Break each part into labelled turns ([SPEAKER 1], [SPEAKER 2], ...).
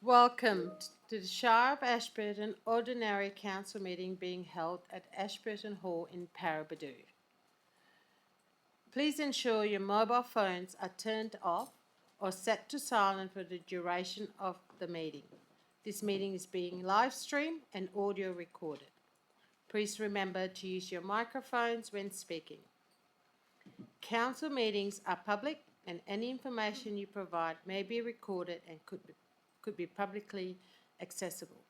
[SPEAKER 1] Welcome to the Shire of Ashburton Ordinary Council meeting being held at Ashburton Hall in Paraburdoo. Please ensure your mobile phones are turned off or set to silent for the duration of the meeting. This meeting is being live streamed and audio recorded. Please remember to use your microphones when speaking. Council meetings are public and any information you provide may be recorded and could be publicly accessible.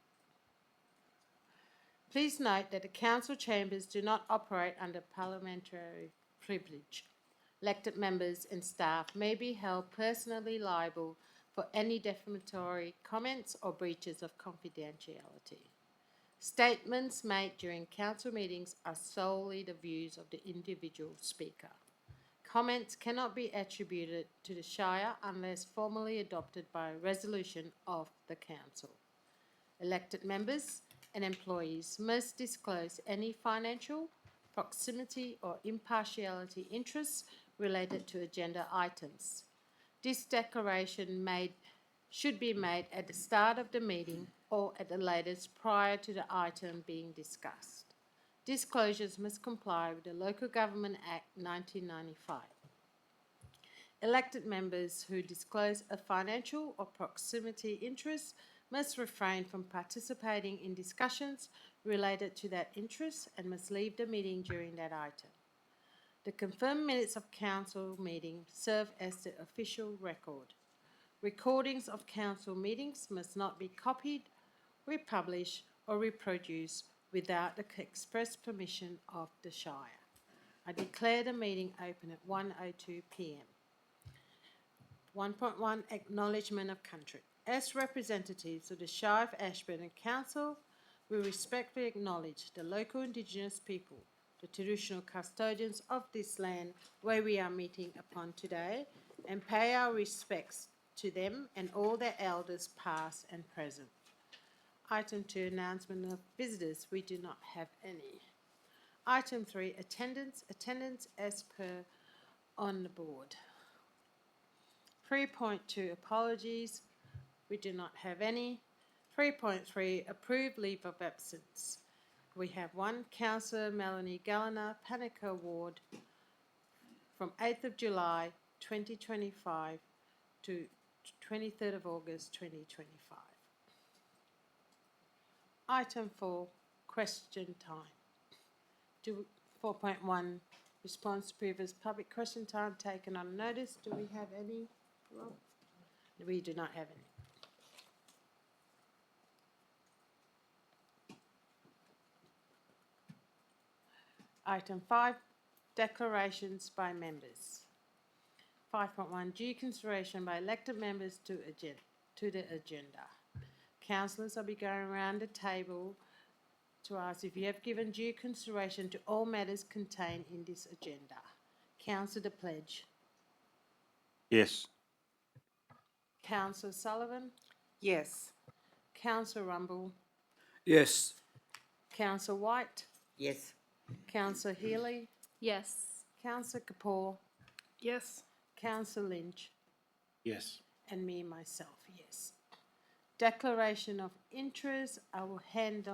[SPEAKER 1] Please note that the council chambers do not operate under parliamentary privilege. Elected members and staff may be held personally liable for any defamatory comments or breaches of confidentiality. Statements made during council meetings are solely the views of the individual speaker. Comments cannot be attributed to the Shire unless formally adopted by a resolution of the council. Elected members and employees must disclose any financial, proximity or impartiality interests related to agenda items. This declaration should be made at the start of the meeting or at the latest prior to the item being discussed. Disclosures must comply with the Local Government Act 1995. Elected members who disclose a financial or proximity interest must refrain from participating in discussions related to that interest and must leave the meeting during that item. The confirmed minutes of council meeting serve as the official record. Recordings of council meetings must not be copied, republished or reproduced without the express permission of the Shire. I declare the meeting open at 1:02 p.m. 1.1 Acknowledgement of Country. As representatives of the Shire of Ashburton Council, we respectfully acknowledge the local Indigenous people, the traditional custodians of this land where we are meeting upon today, and pay our respects to them and all their elders past and present. Item 2, announcement of visitors. We do not have any. Item 3, attendance. Attendance as per on the board. 3.2, apologies. We do not have any. 3.3, approved leave of absence. We have one, Councillor Melanie Galliner, Panica Ward, from 8th of July 2025 to 23rd of August 2025. Item 4, question time. 4.1, response to previous public question time taken on notice. Do we have any? Rob? We do not have any. Item 5, declarations by members. 5.1, due consideration by elected members to the agenda. Councillors, I'll be going around the table to ask if you have given due consideration to all matters contained in this agenda. Councillor De Pledge.
[SPEAKER 2] Yes.
[SPEAKER 1] Councillor Sullivan.
[SPEAKER 3] Yes.
[SPEAKER 1] Councillor Rumble.
[SPEAKER 2] Yes.
[SPEAKER 1] Councillor White.
[SPEAKER 3] Yes.
[SPEAKER 1] Councillor Healy.
[SPEAKER 4] Yes.
[SPEAKER 1] Councillor Kapoor.
[SPEAKER 4] Yes.
[SPEAKER 1] Councillor Lynch.
[SPEAKER 2] Yes.
[SPEAKER 1] And me, myself, yes. Declaration of interest. I will hand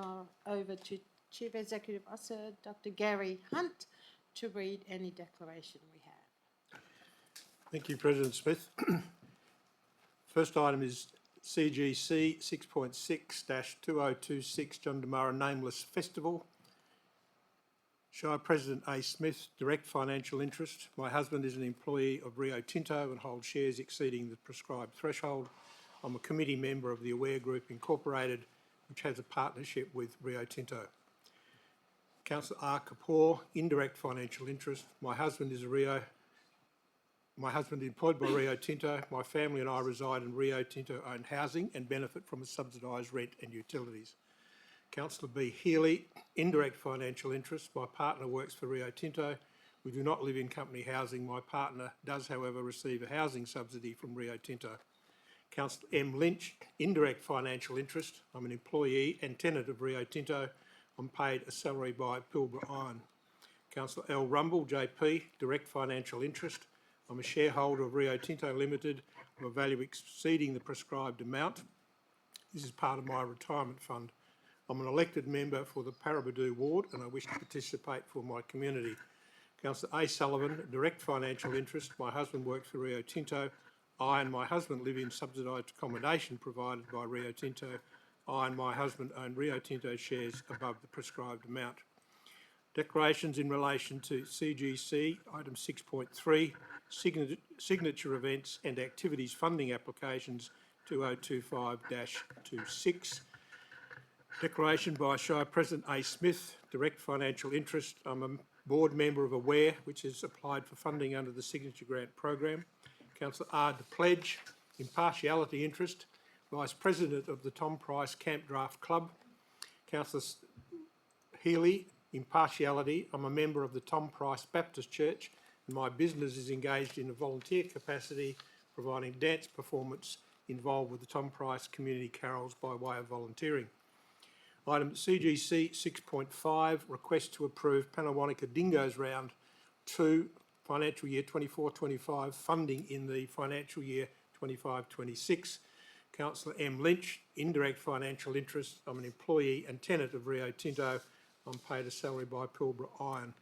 [SPEAKER 1] over to Chief Executive Officer Dr. Gary Hunt to read any declaration we have.
[SPEAKER 5] Thank you, President Smith. First item is CGC 6.6-2026 John Demara Nameless Festival. Shire President A. Smith, direct financial interest. My husband is an employee of Rio Tinto and holds shares exceeding the prescribed threshold. I'm a committee member of the Aware Group Incorporated, which has a partnership with Rio Tinto. Councillor R. Kapoor, indirect financial interest. My husband is employed by Rio Tinto. My family and I reside in Rio Tinto-owned housing and benefit from a subsidised rent and utilities. Councillor B. Healy, indirect financial interest. My partner works for Rio Tinto. We do not live in company housing. My partner does, however, receive a housing subsidy from Rio Tinto. Councillor M. Lynch, indirect financial interest. I'm an employee and tenant of Rio Tinto. I'm paid a salary by Pilbara Iron. Councillor L. Rumble, JP, direct financial interest. I'm a shareholder of Rio Tinto Limited of a value exceeding the prescribed amount. This is part of my retirement fund. I'm an elected member for the Paraburdoo ward and I wish to participate for my community. Councillor A. Sullivan, direct financial interest. My husband works for Rio Tinto. I and my husband live in subsidised accommodation provided by Rio Tinto. I and my husband own Rio Tinto shares above the prescribed amount. Declarations in relation to CGC, item 6.3, signature events and activities funding applications 2025-26. Declaration by Shire President A. Smith, direct financial interest. I'm a board member of AWARE, which has applied for funding under the Signature Grant Program. Councillor R. De Pledge, impartiality interest. Vice President of the Tom Price Camp Draft Club. Councillor Healy, impartiality. I'm a member of the Tom Price Baptist Church and my business is engaged in a volunteer capacity, providing dance performance involved with the Tom Price Community Carols by way of volunteering. Item CGC 6.5, request to approve Panawanika Dingoes Round 2, financial year 24-25, funding in the financial year 25-26. Councillor M. Lynch, indirect financial interest. I'm an employee and tenant of Rio Tinto. I'm paid a salary by Pilbara Iron.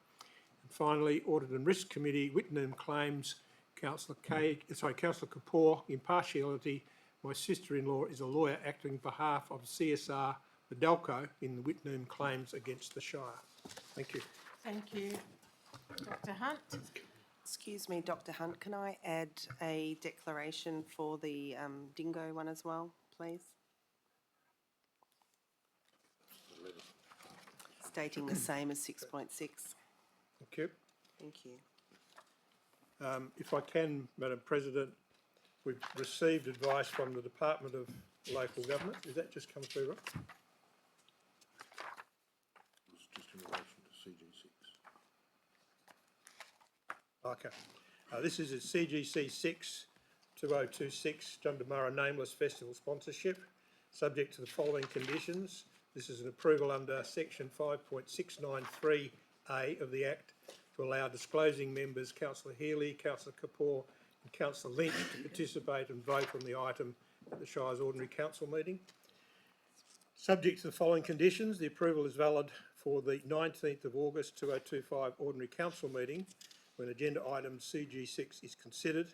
[SPEAKER 5] And finally, Audit and Risk Committee, Whitnam Claims, Councillor Kapoor, impartiality. My sister-in-law is a lawyer acting on behalf of CSR, the Dalco, in the Whitnam claims against the Shire. Thank you.
[SPEAKER 1] Thank you. Dr Hunt?
[SPEAKER 3] Excuse me, Dr Hunt, can I add a declaration for the dingo one as well, please? Stating the same as 6.6.
[SPEAKER 5] Thank you.
[SPEAKER 3] Thank you.
[SPEAKER 5] If I can, Madam President, we've received advice from the Department of Local Government. Did that just come through, right?
[SPEAKER 2] It's just in relation to CG6.
[SPEAKER 5] Okay. This is a CGC 6 2026 Jundamurra Nameless Festival sponsorship, subject to the following conditions. This is an approval under section 5.693A of the Act to allow disclosing members Councillor Healy, Councillor Kapoor and Councillor Lynch to participate and vote on the item at the Shire's Ordinary Council meeting. Subject to the following conditions, the approval is valid for the 19th of August 2025 Ordinary Council meeting when agenda item CG6 is considered.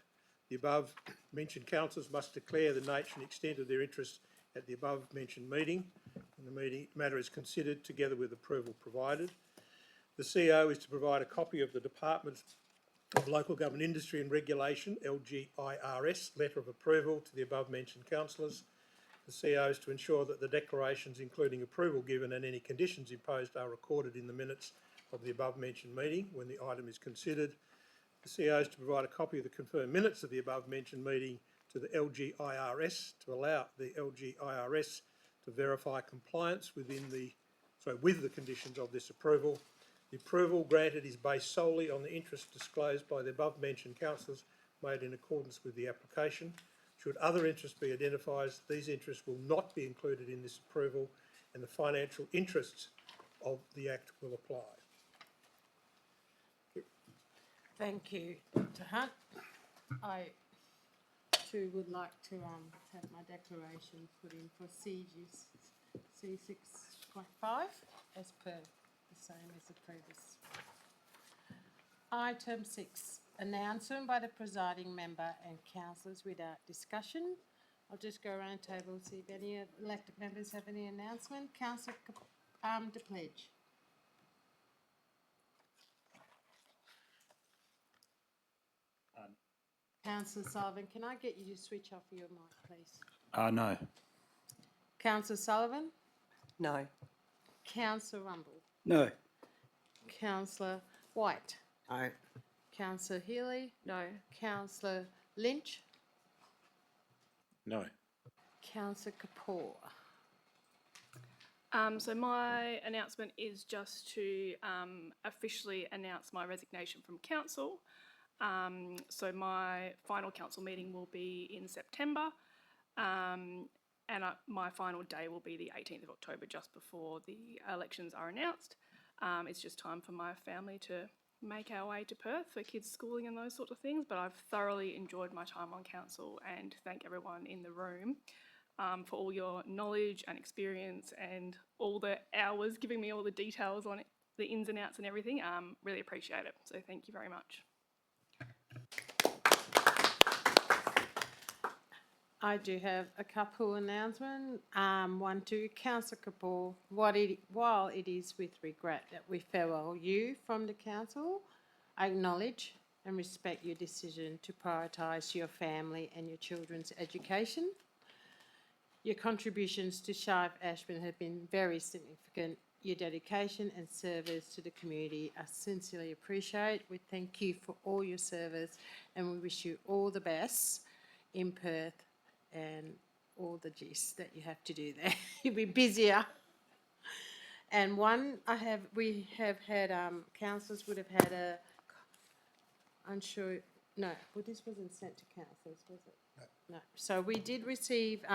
[SPEAKER 5] The above mentioned councillors must declare the nature and extent of their interest at the above mentioned meeting, and the matter is considered together with approval provided. The CEO is to provide a copy of the Department of Local Government Industry and Regulation, LGIRS, letter of approval to the above mentioned councillors. The CEO is to ensure that the declarations, including approval given and any conditions imposed, are recorded in the minutes of the above mentioned meeting when the item is considered. The CEO is to provide a copy of the confirmed minutes of the above mentioned meeting to the LGIRS to allow the LGIRS to verify compliance with the conditions of this approval. The approval granted is based solely on the interest disclosed by the above mentioned councillors made in accordance with the application. Should other interests be identified, these interests will not be included in this approval and the financial interests of the Act will apply.
[SPEAKER 1] Thank you, Dr Hunt. I too would like to have my declaration put in for CG 6.5 as per the same as the previous. Item 6, announcement by the presiding member and councillors without discussion. I'll just go around the table and see if any elected members have any announcement. Councillor De Pledge. Councillor Sullivan, can I get you to switch off your mic, please?
[SPEAKER 2] No.
[SPEAKER 1] Councillor Sullivan?
[SPEAKER 3] No.
[SPEAKER 1] Councillor Rumble?
[SPEAKER 2] No.
[SPEAKER 1] Councillor White?
[SPEAKER 2] Aye.
[SPEAKER 1] Councillor Healy?
[SPEAKER 4] No.
[SPEAKER 1] Councillor Lynch?
[SPEAKER 2] No.
[SPEAKER 1] Councillor Kapoor?
[SPEAKER 4] So my announcement is just to officially announce my resignation from council. So my final council meeting will be in September, and my final day will be the 18th of October, just before the elections are announced. It's just time for my family to make our way to Perth for kids' schooling and those sorts of things, but I've thoroughly enjoyed my time on council and thank everyone in the room for all your knowledge and experience and all the hours giving me all the details on it, the ins and outs and everything. Really appreciate it. So thank you very much.
[SPEAKER 1] I do have a couple announcements. One to Councillor Kapoor. While it is with regret that we farewell you from the council, I acknowledge and respect your decision to prioritise your family and your children's education. Your contributions to Shire of Ashburn have been very significant. Your dedication and service to the community are sincerely appreciated. We thank you for all your service and we wish you all the best in Perth and all the gist that you have to do there. You'll be busier. And we have had, councillors would have had no, well, this wasn't sent to councillors, was it? No. So we did receive,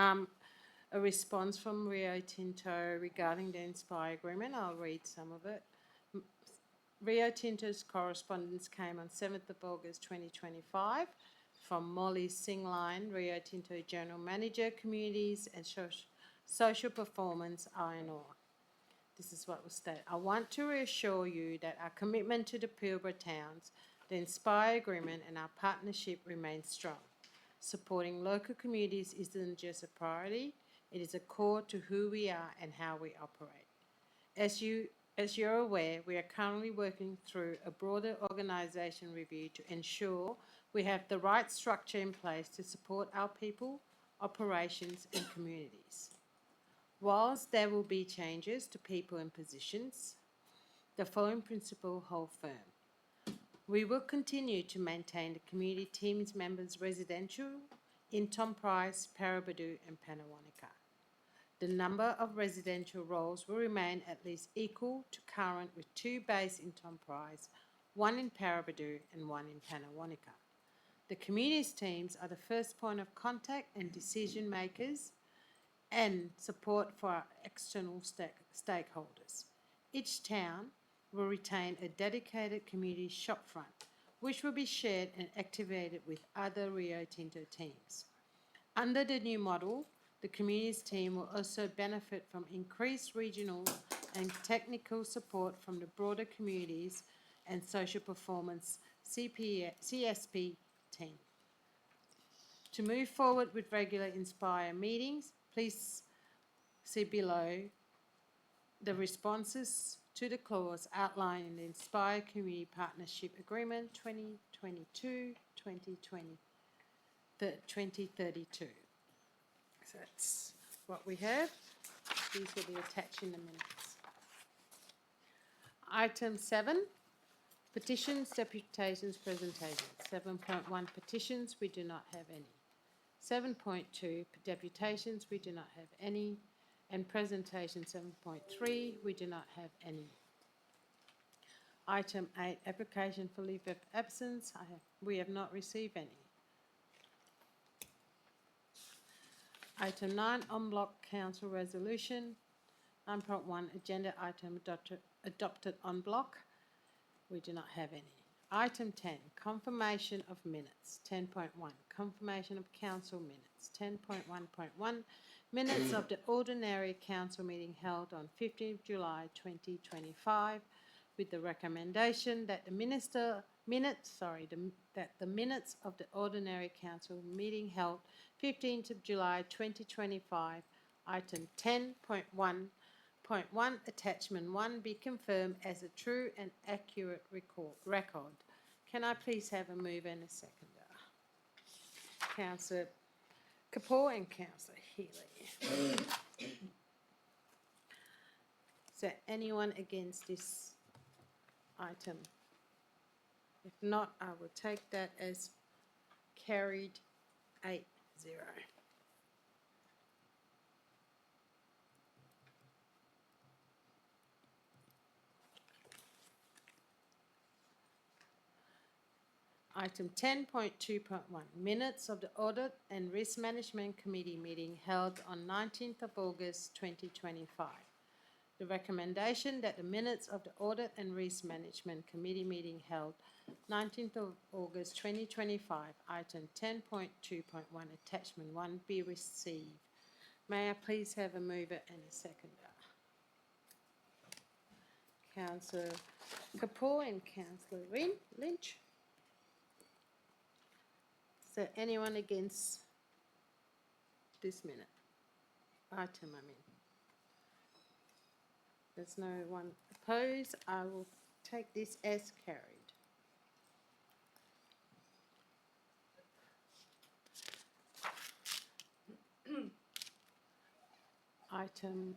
[SPEAKER 1] a response from Rio Tinto regarding the Inspire agreement. I'll read some of it. Rio Tinto's correspondence came on 7th of August 2025 from Molly Singline, Rio Tinto General Manager, Communities and Social Performance, Iron Ore. This is what was stated. I want to reassure you that our commitment to the Pilbara towns, the Inspire agreement and our partnership remains strong. Supporting local communities isn't just a priority, it is a core to who we are and how we operate. As you're aware, we are currently working through a broader organisation review to ensure we have the right structure in place to support our people, operations and communities. Whilst there will be changes to people and positions, the following principle hold firm. We will continue to maintain the community teams members residential in Tom Price, Paraburdoo and Panawanika. The number of residential roles will remain at least equal to current with 2 based in Tom Price, 1 in Paraburdoo and 1 in Panawanika. The communities teams are the first point of contact and decision makers and support for our external stakeholders. Each town will retain a dedicated community shopfront, which will be shared and activated with other Rio Tinto teams. Under the new model, the communities team will also benefit from increased regional and technical support from the broader communities and social performance CSP team. To move forward with regular Inspire meetings, please see below the responses to the clause outlined in the Inspire Community Partnership Agreement 2032. So that's what we have. These will be attached in the minutes. Item 7, petitions, deputations, presentations. 7.1 petitions, we do not have any. 7.2 deputations, we do not have any. And presentation 7.3, we do not have any. Item 8, application for leave of absence, we have not received any. Item 9, en bloc council resolution. 9.1, agenda item adopted en bloc. We do not have any. Item 10, confirmation of minutes. 10.1, confirmation of council minutes. 10.1.1, minutes of the ordinary council meeting held on 15th July 2025 with the recommendation that the minutes of the ordinary council meeting held 15th of July 2025, item 10.1.1, attachment 1 be confirmed as a true and accurate record. Can I please have a mover and a seconder? Councillor Kapoor and Councillor Healy. Is there anyone against this item? If not, I will take that as carried 8-0. Item 10.2.1, minutes of the Audit and Risk Management Committee meeting held on 19th of August 2025. The recommendation that the minutes of the Audit and Risk Management Committee meeting held 19th of August 2025, item 10.2.1, attachment 1 be received. May I please have a mover and a seconder? Councillor Kapoor and Councillor Lynch. Is there anyone against this minute? Item, I mean. There's no one opposed. I will take this as carried. Item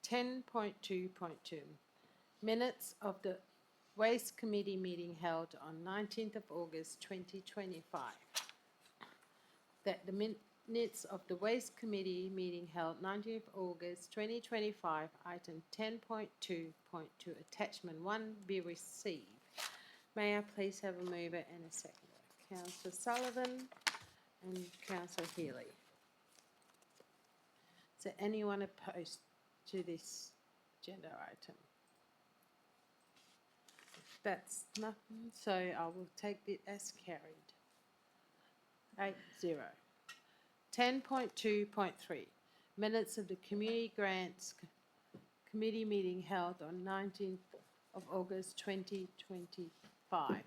[SPEAKER 1] 10.2.2. Minutes of the Waste Committee meeting held on 19th of August 2025. That the minutes of the Waste Committee meeting held 19th of August 2025, item 10.2.2, attachment 1 be received. May I please have a mover and a seconder? Councillor Sullivan and Councillor Healy. Is there anyone opposed to this agenda item? That's nothing, so I will take it as carried. 8-0. 10.2.3. Minutes of the Community Grants Committee meeting held on 19th of August 2025.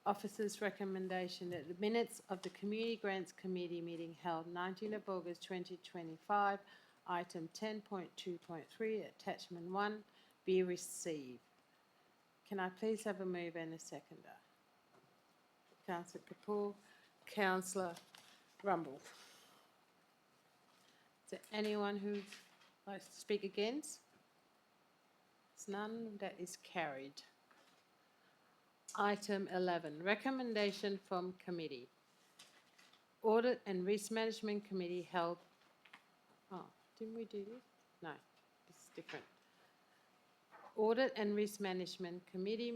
[SPEAKER 1] Officer's recommendation that the minutes of the Community Grants Committee meeting held 19th of August 2025, item 10.2.3, attachment 1, be received. Can I please have a mover and a seconder? Councillor Kapoor, Councillor Rumble. Is there anyone who likes to speak against? There's none. That is carried. Item 11, recommendation from committee. Audit and Risk Management Committee held, didn't we do this? No, this is different. Audit and Risk Management Committee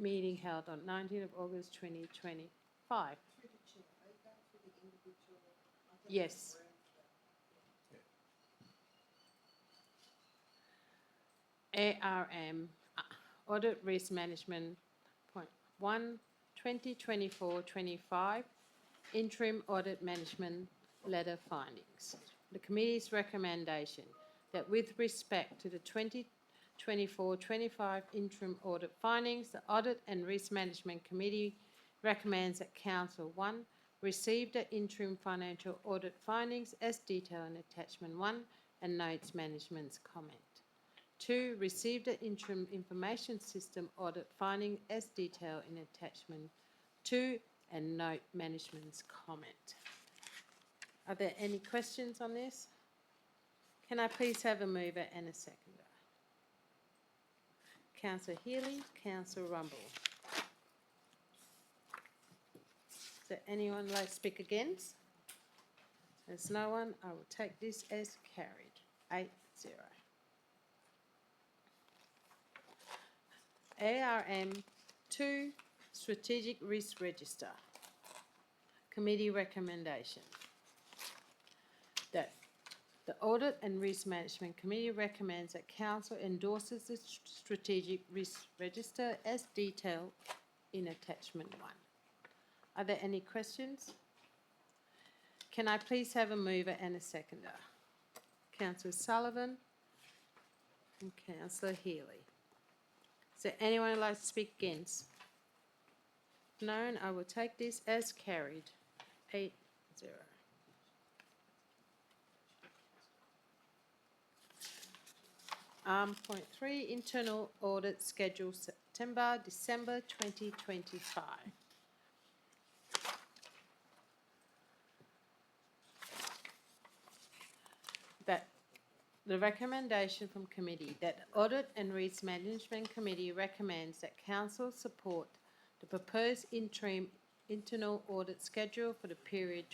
[SPEAKER 1] meeting held on 19th of August 2025. Yes. ARM, Audit Risk Management, point 1, 2024-25, Interim Audit Management Letter Findings. The committee's recommendation that with respect to the 2024-25 interim audit findings, the Audit and Risk Management Committee recommends that Council 1 receive the interim financial audit findings as detailed in attachment 1 and notes management's comment. 2. Receive the interim information system audit finding as detailed in attachment 2 and note management's comment. Are there any questions on this? Can I please have a mover and a seconder? Councillor Healy, Councillor Rumble. Is there anyone like to speak against? There's no one. I will take this as carried. 8-0. ARM 2 Strategic Risk Register. Committee recommendation that the Audit and Risk Management Committee recommends that Council endorses the Strategic Risk Register as detailed in attachment 1. Are there any questions? Can I please have a mover and a seconder? Councillor Sullivan and Councillor Healy. Is there anyone who'd like to speak against? No, I will take this as carried. 8-0. Point 3, internal audit schedule September-December 2025. That the recommendation from committee that Audit and Risk Management Committee recommends that Council support the proposed interim internal audit schedule for the period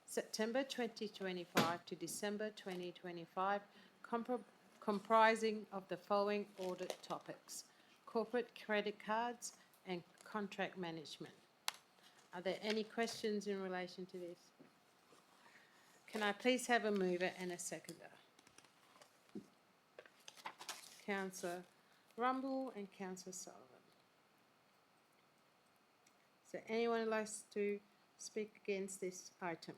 [SPEAKER 1] September 2025 to December 2025, comprising of the following audit topics: corporate credit cards and contract management. Are there any questions in relation to this? Can I please have a mover and a seconder? Councillor Rumble and Councillor Sullivan. Is there anyone who likes to speak against this item?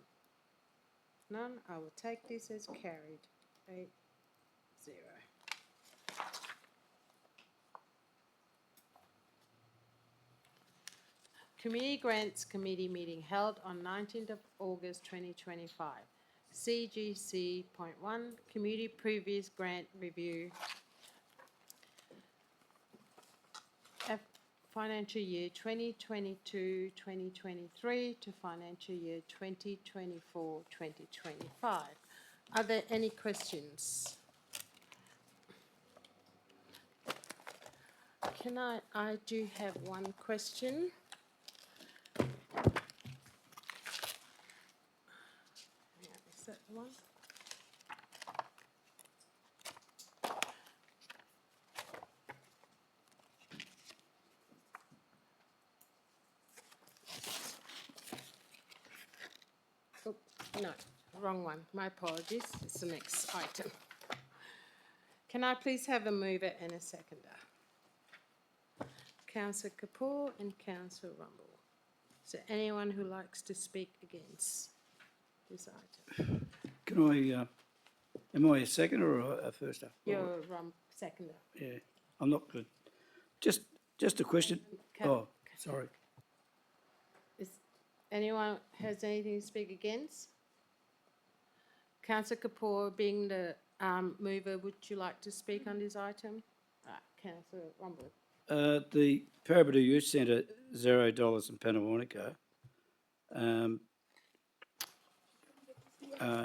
[SPEAKER 1] None. I will take this as carried. 8-0. Community Grants Committee meeting held on 19th of August 2025. CGC.1 Community Previous Grant Review. Financial year 2022-2023 to financial year 2024-2025. Are there any questions? I do have one question. Is that the one? Oh, no, wrong one. My apologies. It's the next item. Can I please have a mover and a seconder? Councillor Kapoor and Councillor Rumble. Is there anyone who likes to speak against this item?
[SPEAKER 6] Can I, am I a seconder or a firster?
[SPEAKER 1] You're seconder.
[SPEAKER 6] Yeah, I'm not good. Just a question.
[SPEAKER 1] Ca-
[SPEAKER 6] Oh, sorry.
[SPEAKER 1] Is anyone has anything to speak against? Councillor Kapoor, being the mover, would you like to speak on this item? Councillor Rumble.
[SPEAKER 6] The Paraburdoo Youth Centre, $0 in Panawanica.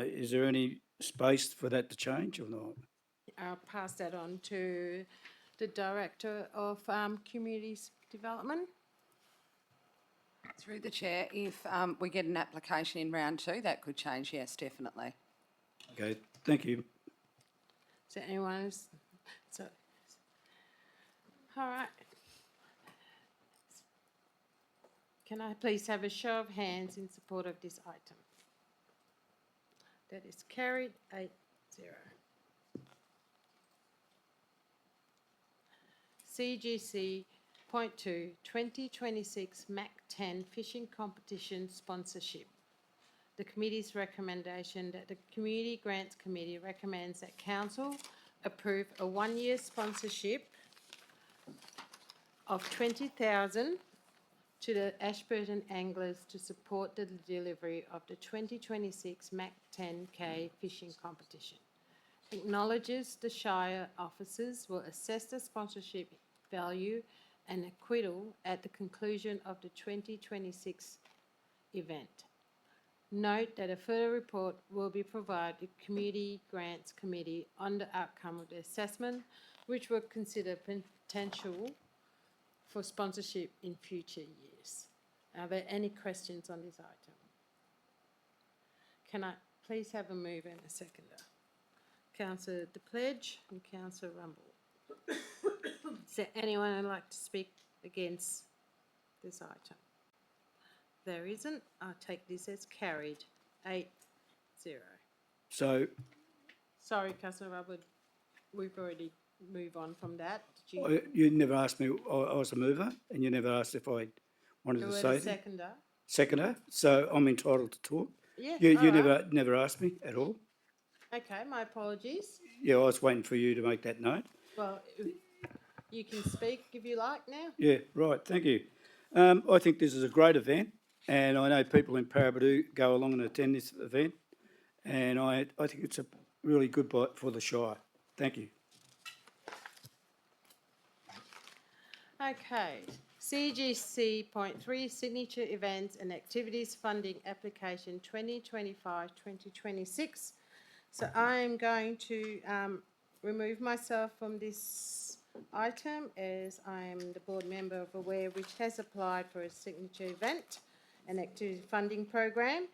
[SPEAKER 6] Is there any space for that to change or not?
[SPEAKER 1] I'll pass that on to the Director of Communities Development.
[SPEAKER 7] Through the chair, if we get an application in round 2, that could change, yes, definitely.
[SPEAKER 6] Okay, thank you.
[SPEAKER 1] Is there anyone else? So, all right. Can I please have a show of hands in support of this item? That is carried 8-0. CGC Point 2, 2026 MAC 10 Fishing Competition Sponsorship. The committee's recommendation that the Community Grants Committee recommends that Council approve a 1-year sponsorship of $20,000 to the Ashburton Anglers to support the delivery of the 2026 MAC 10K fishing competition. Acknowledges the Shire officers will assess the sponsorship value and acquittal at the conclusion of the 2026 event. Note that a further report will be provided to the Community Grants Committee on the outcome of the assessment, which will consider potential for sponsorship in future years. Are there any questions on this item? Can I please have a mover and a seconder? Councillor De Pledge and Councillor Rumble. Is there anyone who'd like to speak against this item? There isn't. I'll take this as carried. 8-0.
[SPEAKER 6] So,
[SPEAKER 1] Sorry, Councillor Rumble, we've already moved on from that. Did you?
[SPEAKER 6] you never asked me, I was a mover, and you never asked if I wanted
[SPEAKER 1] You
[SPEAKER 6] to
[SPEAKER 1] were
[SPEAKER 6] say
[SPEAKER 1] the
[SPEAKER 6] anything.
[SPEAKER 1] seconder.
[SPEAKER 6] Seconder, so I'm entitled to talk.
[SPEAKER 1] Yeah.
[SPEAKER 6] You
[SPEAKER 1] all
[SPEAKER 6] never
[SPEAKER 1] right.
[SPEAKER 6] asked me at all.
[SPEAKER 1] Okay, my apologies.
[SPEAKER 6] Yeah, I was waiting for you to make that note.
[SPEAKER 1] Well, you can speak if you like now.
[SPEAKER 6] Yeah, right, thank you. I think this is a great event, and I know people in Paraburdoo go along and attend this event, and I think it's a really good bite for the Shire. Thank you.
[SPEAKER 1] Okay, CGC Point 3, Signature Events and Activities Funding Application 2025-2026. So I'm going to remove myself from this item as I am the board member of Aware which has applied for a signature event and activity funding program.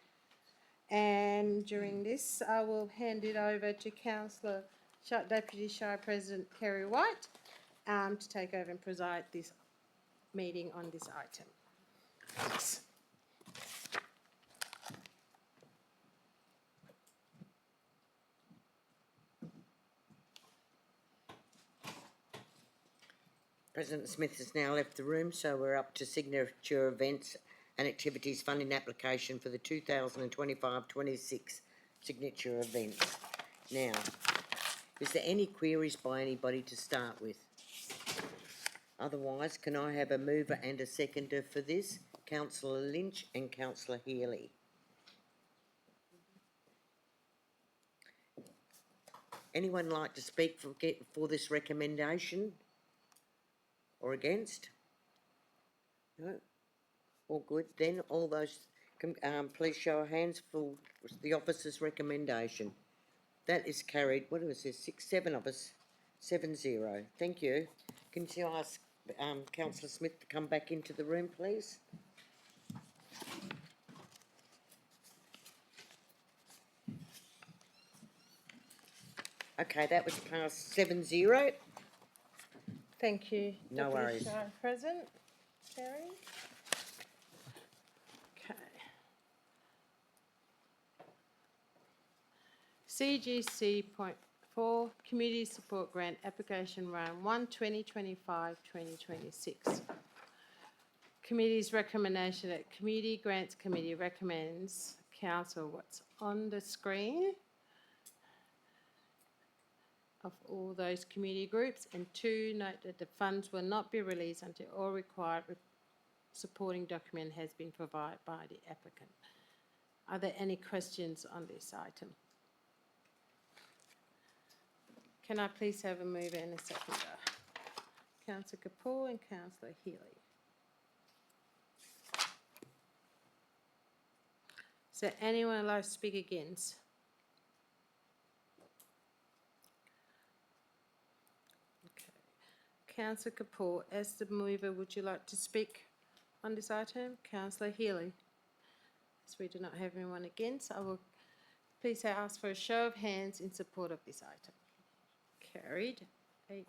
[SPEAKER 1] And during this, I will hand it over to Deputy Shire President Kerry White to take over and preside this meeting on this item. Thanks.
[SPEAKER 8] President Smith has now left the room, so we're up to signature events and Activities Funding application for the 2025-26 signature events. Now, is there any queries by anybody to start with? Otherwise, can I have a mover and a seconder for this? Councillor Lynch and Councillor Healy. Anyone like to speak for this recommendation? Or against? No? All good. Then all those, please show of hands for the officer's recommendation. That is carried. What was this? 7 of us. 7-0. Thank you. Can you ask Councillor Smith to come back into the room, please? Okay, that was passed 7-0.
[SPEAKER 1] Thank you.
[SPEAKER 8] No
[SPEAKER 1] Deputy
[SPEAKER 8] worries.
[SPEAKER 1] Sheriff Present, Terry. Okay. CGC.4 Community Support Grant Application Round 1, 2025-2026. Committee's recommendation that Community Grants Committee recommends Council what's on the screen of all those community groups, and 2, note that the funds will not be released until all required supporting document has been provided by the applicant. Are there any questions on this item? Can I please have a mover and a seconder? Councillor Kapoor and Councillor Healy. Is there anyone who'd like to speak against? Councillor Kapoor, as the mover, would you like to speak on this item? Councillor Healy. As we do not have anyone against, I will please ask for a show of hands in support of this item. Carried 8-0.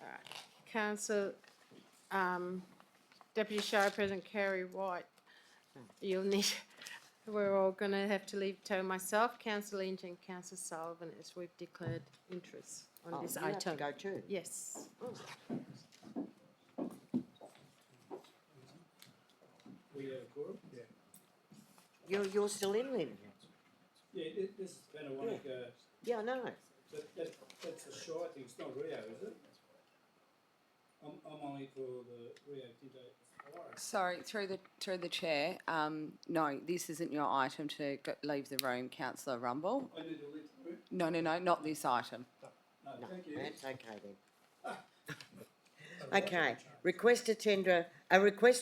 [SPEAKER 1] All right, Council, Deputy Sheriff President Kerry White, you'll need. We're all going to have to leave to myself, Councillor Lynch and Councillor Sullivan, as we've declared interest on this
[SPEAKER 8] you have to
[SPEAKER 1] item.
[SPEAKER 8] go too.
[SPEAKER 1] Yes.
[SPEAKER 6] We have a quorum? Yeah.
[SPEAKER 8] You're still in, Lynn?
[SPEAKER 6] Yeah, this is Panawanic,
[SPEAKER 8] Yeah, I know.
[SPEAKER 6] that's a short thing, it's not Rio, is it? I'm only for the Rio Tinto.
[SPEAKER 7] Sorry, through the chair, no, this isn't your item to leave the room, Councillor Rumble.
[SPEAKER 6] I need to leave the room?
[SPEAKER 7] No, not this item.
[SPEAKER 6] No, thank you.
[SPEAKER 8] That's okay then. Okay, request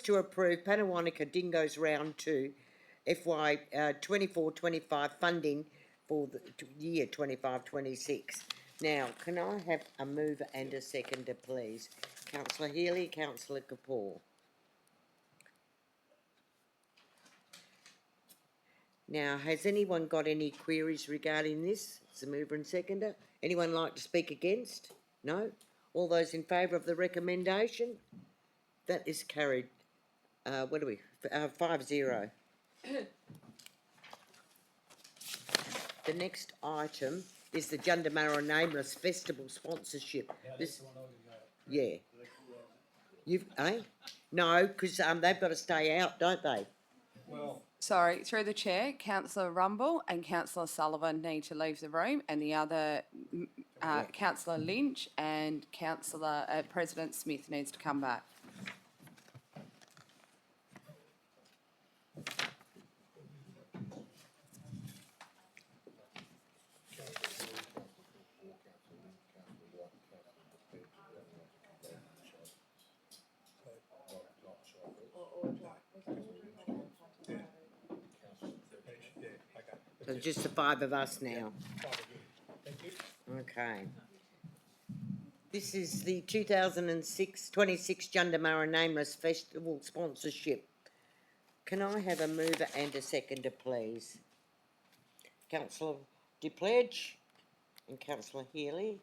[SPEAKER 8] to approve Panawanika Dingoes Round 2 FY 24-25 funding for the year 25-26. Now, can I have a mover and a seconder, please? Councillor Healy, Councillor Kapoor. Now, has anyone got any queries regarding this? It's a mover and seconder. Anyone like to speak against? No? All those in favour of the recommendation? That is carried. 5-0. The next item is the Jundamara Nameless Festival sponsorship. Yeah. You've, No, because they've got to stay out, don't they?
[SPEAKER 6] Well,
[SPEAKER 7] Sorry, through the chair, Councillor Rumble and Councillor Sullivan need to leave the room, and the other, Councillor Lynch and Councillor President Smith needs to come back.
[SPEAKER 8] So just the 5 of us now. Okay. This is the 26 Jundamara Nameless Festival sponsorship. Can I have a mover and a seconder, please? Councillor DePledge and Councillor Healy.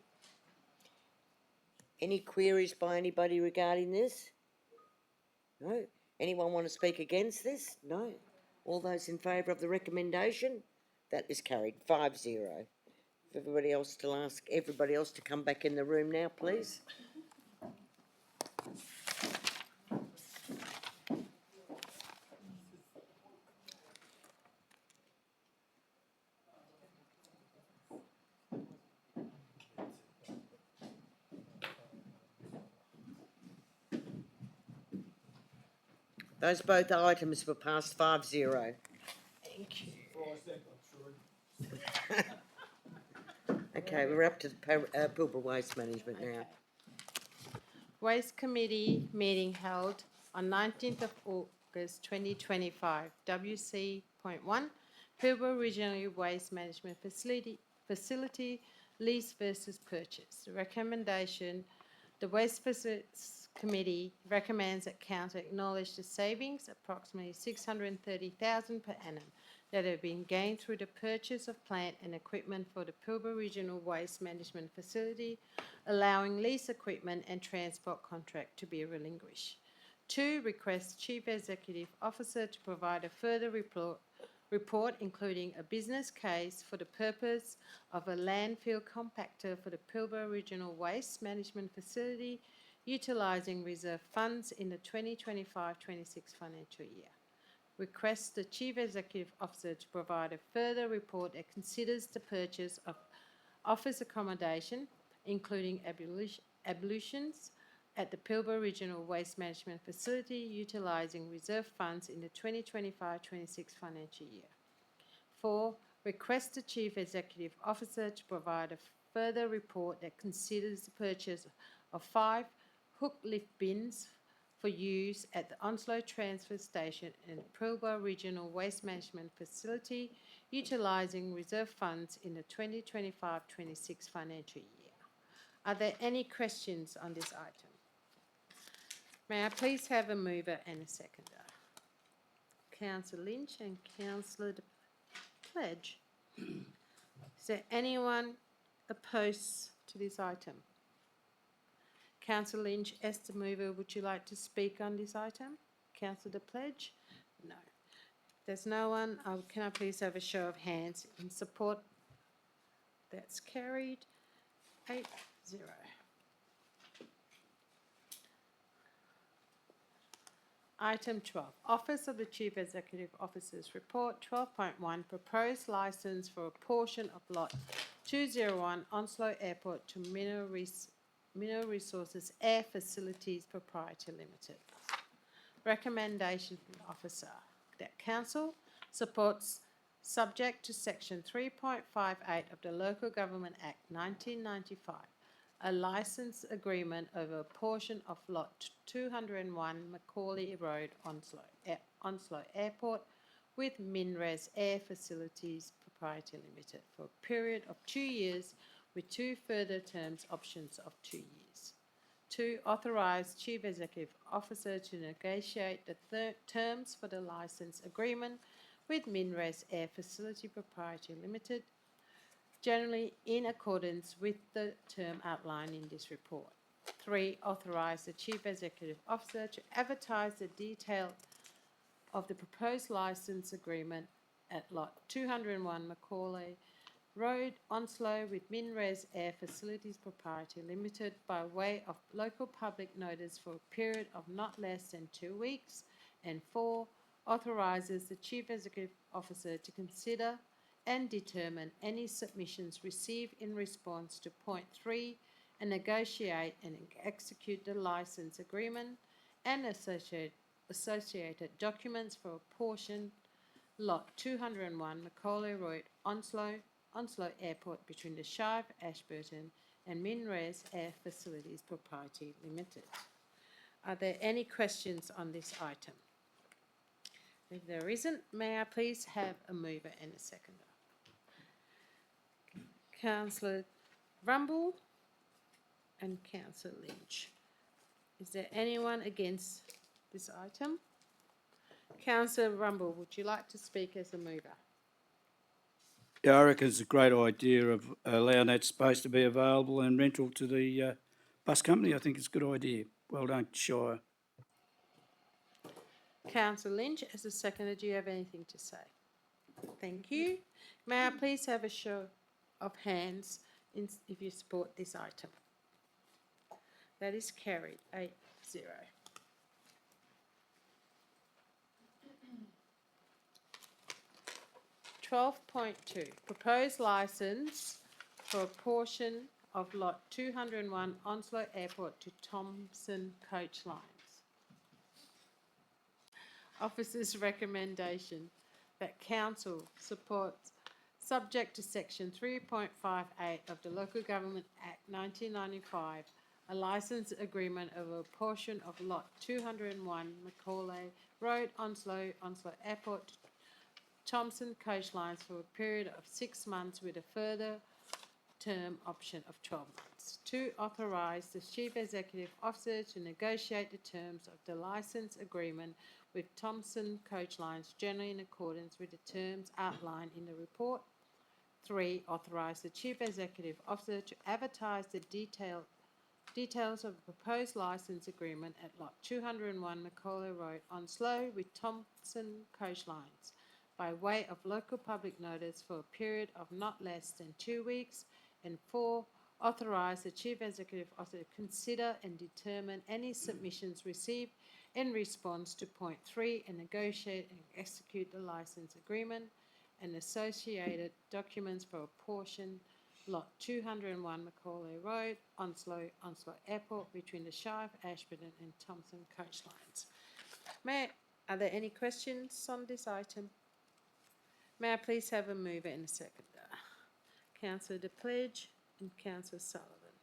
[SPEAKER 8] Any queries by anybody regarding this? No? Anyone want to speak against this? No? All those in favour of the recommendation? That is carried 5-0. If everybody else to ask everybody else to come back in the room now, please. Those both items were passed 5-0.
[SPEAKER 1] Thank you.
[SPEAKER 8] Okay, we're up to the Pilbara Waste Management now.
[SPEAKER 1] Okay. Waste Committee meeting held on 19th of August 2025, WC.1, Pilbara Regional Waste Management Facility lease versus purchase. The recommendation, the Waste Facilities Committee recommends that Council acknowledge the savings, approximately $630,000 per annum, that have been gained through the purchase of plant and equipment for the Pilbara Regional Waste Management Facility, allowing lease equipment and transport contract to be relinquished. 2, request Chief Executive Officer to provide a further report including a business case for the purpose of a landfill compactor for the Pilbara Regional Waste Management Facility, utilising reserve funds in the 2025-26 financial year. Request the Chief Executive Officer to provide a further report that considers the purchase of office accommodation, including ablutions, at the Pilbara Regional Waste Management Facility, utilising reserve funds in the 2025-26 financial year. 4, request the Chief Executive Officer to provide a further report that considers the purchase of 5 hook lift bins for use at the Onslow Transfer Station and Pilbara Regional Waste Management Facility, utilising reserve funds in the 2025-26 financial year. Are there any questions on this item? May I please have a mover and a seconder? Councillor Lynch and Councillor Pledge. Is there anyone opposed to this item? Councillor Lynch, as the mover, would you like to speak on this item? Councillor Pledge? No. If there's no one, can I please have a show of hands in support? That's carried. 8-0. Item 12, Office of the Chief Executive Officer's Report 12.1, Proposed Licence for a portion of Lot 201 Onslow Airport to Mineral Resources Air Facilities Proprietary Limited. Recommendation from the officer that Council supports, subject to Section 3.58 of the Local Government Act 1995, a licence agreement over a portion of Lot 201 Macaulay Road, Onslow Airport with MinRes Air Facilities Proprietary Limited for a period of 2 years with 2 further terms options of 2 years. 2, authorise Chief Executive Officer to negotiate the terms for the licence agreement with MinRes Air Facility Proprietary Limited, generally in accordance with the term outlined in this report. 3, authorise the Chief Executive Officer to advertise the detail of the proposed licence agreement at Lot 201 Macaulay Road, Onslow, with MinRes Air Facilities Proprietary Limited by way of local public notice for a period of not less than 2 weeks. And 4, authorises the Chief Executive Officer to consider and determine any submissions received in response to point 3 and negotiate and execute the licence agreement and associated documents for a portion Lot 201 Macaulay Road, Onslow Airport between the Shire of Ashburton and MinRes Air Facilities Proprietary Limited. Are there any questions on this item? If there isn't, may I please have a mover and a seconder? Councillor Rumble and Councillor Lynch. Is there anyone against this item? Councillor Rumble, would you like to speak as a mover?
[SPEAKER 6] Yeah, I reckon it's a great idea of allowing that space to be available and rental to the bus company. I think it's a good idea. Well done, Shire.
[SPEAKER 1] Councillor Lynch, as a seconder, do you have anything to say? Thank you. May I please have a show of hands if you support this item? That is carried, 8-0. 12.2, proposed licence for a portion of Lot 201 Onslow Airport to Thomson Coach Lines. Officer's recommendation that council supports, subject to section 3.58 of the Local Government Act 1995, a license agreement over a portion of lot 201 Macaulay Road, Onslow Airport, Thomson Coastlines for a period of 6 months with a further term option of 12 months. 2, authorise the Chief Executive Officer to negotiate the terms of the licence agreement with Thomson Coastlines generally in accordance with the terms outlined in the report. 3, authorise the Chief Executive Officer to advertise the details of the proposed licence agreement at lot 201 Macaulay Road, Onslow with Thomson Coastlines by way of local public notice for a period of not less than 2 weeks. And 4, authorise the Chief Executive Officer to consider and determine any submissions received in response to point 3 and negotiate and execute the licence agreement and associated documents for a portion, lot 201 Macaulay Road, Onslow Airport, between the Shire of Ashburton and Thomson Coastlines. Are there any questions on this item? May I please have a mover and a seconder? Councillor De Pledge and Councillor Sullivan.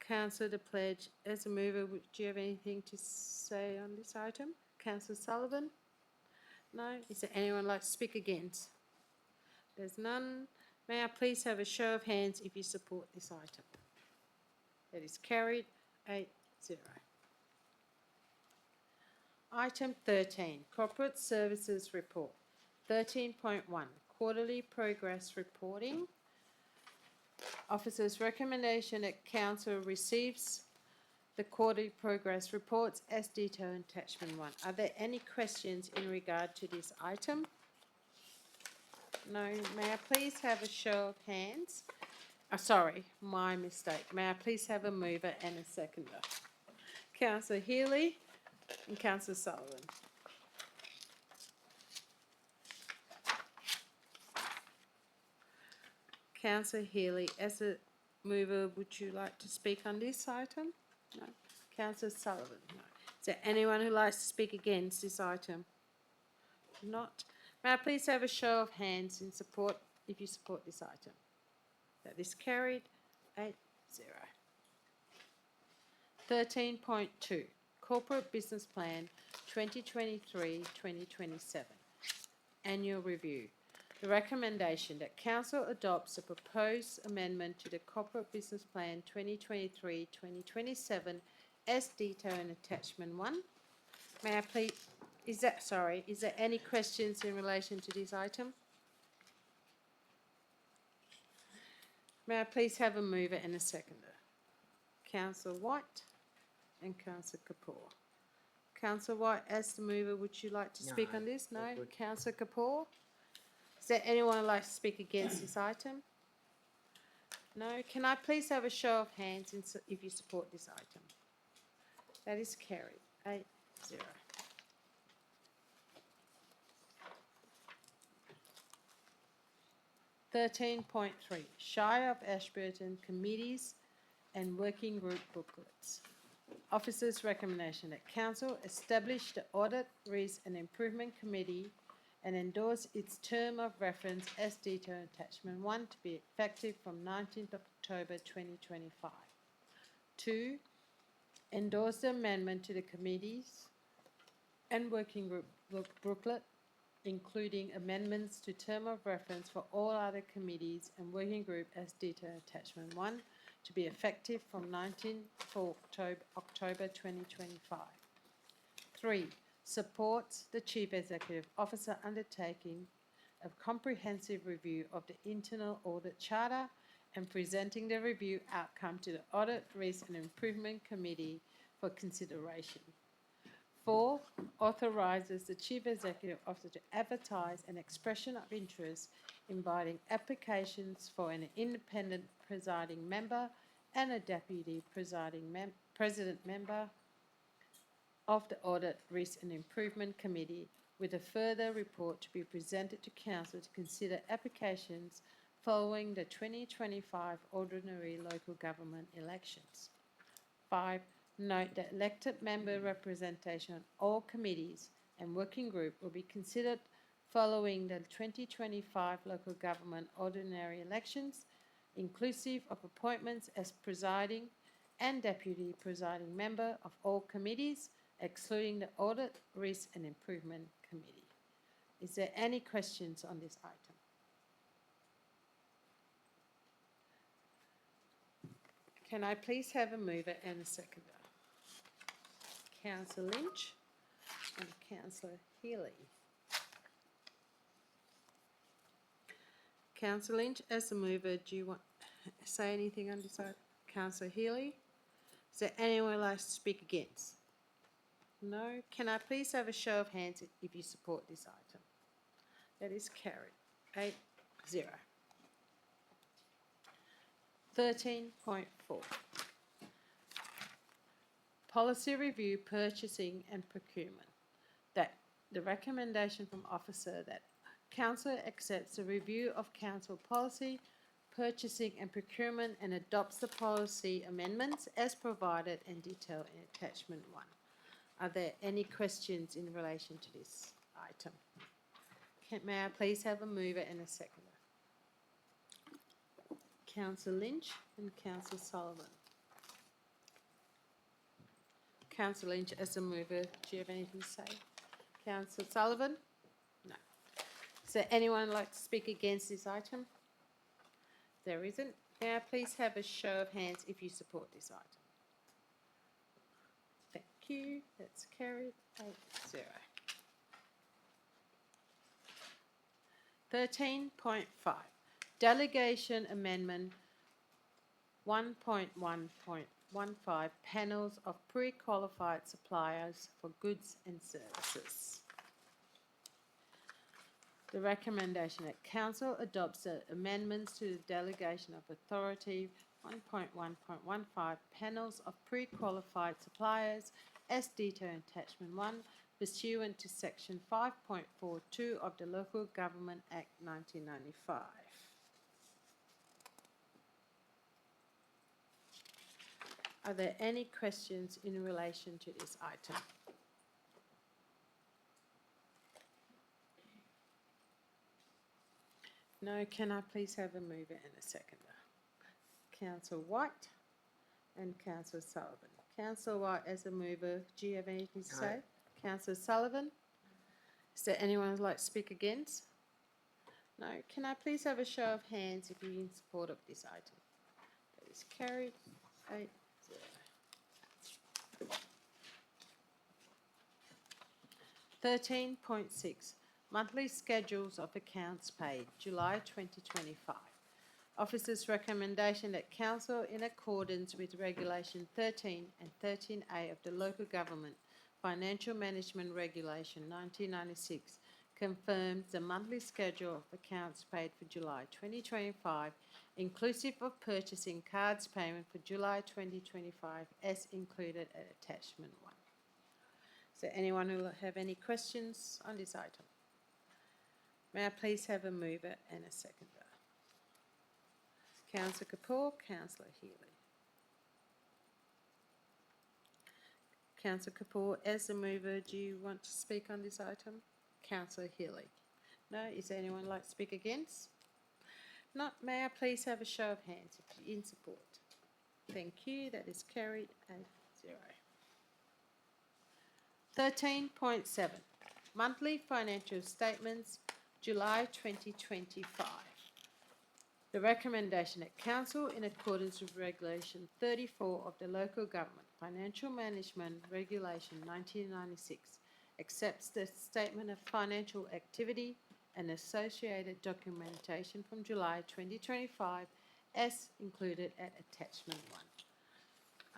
[SPEAKER 1] Councillor De Pledge, as a mover, do you have anything to say on this item? Councillor Sullivan? No? Is there anyone like to speak against? There's none. May I please have a show of hands if you support this item? That is carried 8-0. Item 13, Corporate Services Report. 13.1, Quarterly Progress Reporting. Officer's recommendation that Council receives the quarterly progress reports as detailed in attachment 1. Are there any questions in regard to this item? No. May I please have a show of hands? Sorry, my mistake. May I please have a mover and a seconder? Councillor Healy and Councillor Sullivan. Councillor Healy, as a mover, would you like to speak on this item? No. Councillor Sullivan? No. Is there anyone who likes to speak against this item? Not. May I please have a show of hands in support, if you support this item? That is carried 8-0. 13.2, Corporate Business Plan 2023-2027, Annual Review. The recommendation that Council adopts a proposed amendment to the Corporate Business Plan 2023-2027 as detailed in attachment 1. May I please, is there any questions in relation to this item? May I please have a mover and a seconder? Councillor White and Councillor Kapoor. Councillor White, as the mover, would you like to speak on this? No. Councillor Kapoor? Is there anyone who'd like to speak against this item? No. Can I please have a show of hands if you support this item? That is carried 8-0. .3, Shire of Ashburton Committees and Working Group Booklets. Officer's recommendation that Council establish the Audit, Risk and Improvement Committee and endorse its term of reference as detailed in attachment 1 to be effective from 19th of October 2025. 2, endorse the amendment to the committees and working group booklet, including amendments to term of reference for all other committees and working group as detailed in attachment 1 to be effective from 19th of October 2025. 3, supports the Chief Executive Officer undertaking a comprehensive review of the Internal Audit Charter and presenting the review outcome to the Audit, Risk and Improvement Committee for consideration. 4, authorises the Chief Executive Officer to advertise an expression of interest inviting applications for an independent presiding member and a deputy president member of the Audit, Risk and Improvement Committee, with a further report to be presented to Council to consider applications following the 2025 ordinary local government elections. 5, Note that elected member representation on all committees and working group will be considered following the 2025 local government ordinary elections, inclusive of appointments as presiding and deputy presiding member of all committees, excluding the Audit, Risk and Improvement Committee. Is there any questions on this item? Can I please have a mover and a seconder? Councillor Lynch and Councillor Healy. Councillor Lynch, as the mover, do you want to say anything on this item? Councillor Healy? Is there anyone who'd like to speak against? No? Can I please have a show of hands if you support this item? That is carried. 8-0. 13.4. Policy review, purchasing and procurement. That the recommendation from officer that council accepts the review of council policy, purchasing and procurement and adopts the policy amendments as provided and detailed in attachment 1. Are there any questions in relation to this item? May I please have a mover and a seconder? Councillor Lynch and Councillor Sullivan. Councillor Lynch, as a mover, do you have anything to say? Councillor Sullivan? No. Is there anyone like to speak against this item? There isn't. May I please have a show of hands if you support this item? Thank you. That's carried. 8-0. 13.5. Delegation Amendment 1.1.15 Panels of Pre-Qualified Suppliers for Goods and Services. The recommendation that Council adopts the amendments to the Delegation of Authority 1.1.15 Panels of Pre-Qualified Suppliers as detailed in Attachment 1 pursuant to Section 5.42 of the Local Government Act 1995. Are there any questions in relation to this item? No, can I please have a mover and a seconder? Councillor White and Councillor Sullivan. Councillor White, as a mover, do you have anything to say? Councillor Sullivan? Is there anyone who'd like to speak against? No. Can I please have a show of hands if you're in support of this item? That is carried. 8-0. 13.6. Monthly schedules of accounts paid, July 2025. Officer's recommendation that Council, in accordance with Regulation 13 and 13A of the Local Government Financial Management Regulation 1996, confirms the monthly schedule of accounts paid for July 2025, inclusive of purchasing cards payment for July 2025, as included at Attachment 1. Is there anyone who will have any questions on this item? May I please have a mover and a seconder? Councillor Kapoor, Councillor Healy. Councillor Kapoor, as the mover, do you want to speak on this item? Councillor Healy. No? Is there anyone like to speak against? Not. May I please have a show of hands if you're in support? Thank you. That is carried 8-0. 13.7. Monthly financial statements, July 2025. The recommendation that Council, in accordance with Regulation 34 of the Local Government Financial Management Regulation 1996, accepts the Statement of Financial Activity and associated documentation from July 2025 as included at Attachment 1.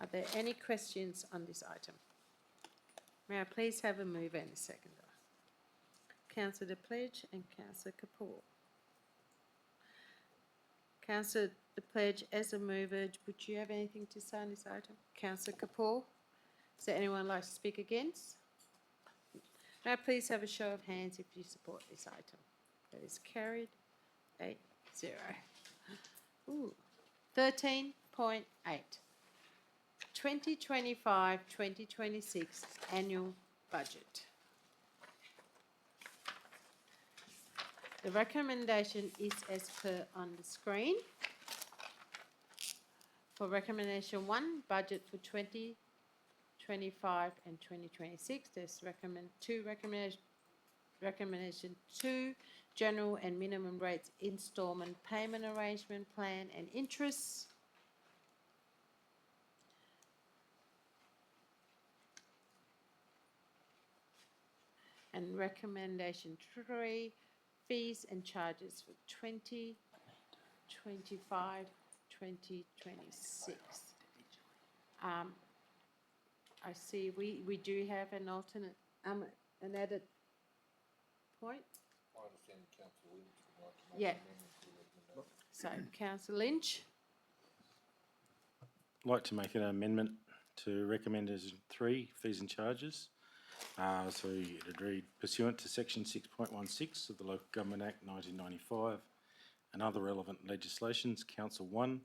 [SPEAKER 1] Are there any questions on this item? May I please have a mover and a seconder? Councillor De Pledge and Councillor Kapoor. Councillor De Pledge, as a mover, would you have anything to say on this item? Councillor Kapoor, is there anyone like to speak against? May I please have a show of hands if you support this item? That is carried 8-0. 13.8. 2025-2026 annual budget. The recommendation is as per on the screen. For recommendation 1, budget for 2025 and 2026, there's recommendation 2, general and minimum rates installment payment arrangement plan and interests. And recommendation 3, fees and charges for 2025, 2026. I see we do have an alternate, an added point.
[SPEAKER 2] I understand Councillor Lynch would like to make
[SPEAKER 1] Yeah.
[SPEAKER 2] an amendment to the recommendation.
[SPEAKER 1] So, Councillor Lynch,
[SPEAKER 2] I'd like to make an amendment to recommendation 3, fees and charges. So it read pursuant to section 6.16 of the Local Government Act 1995 and other relevant legislations, Council 1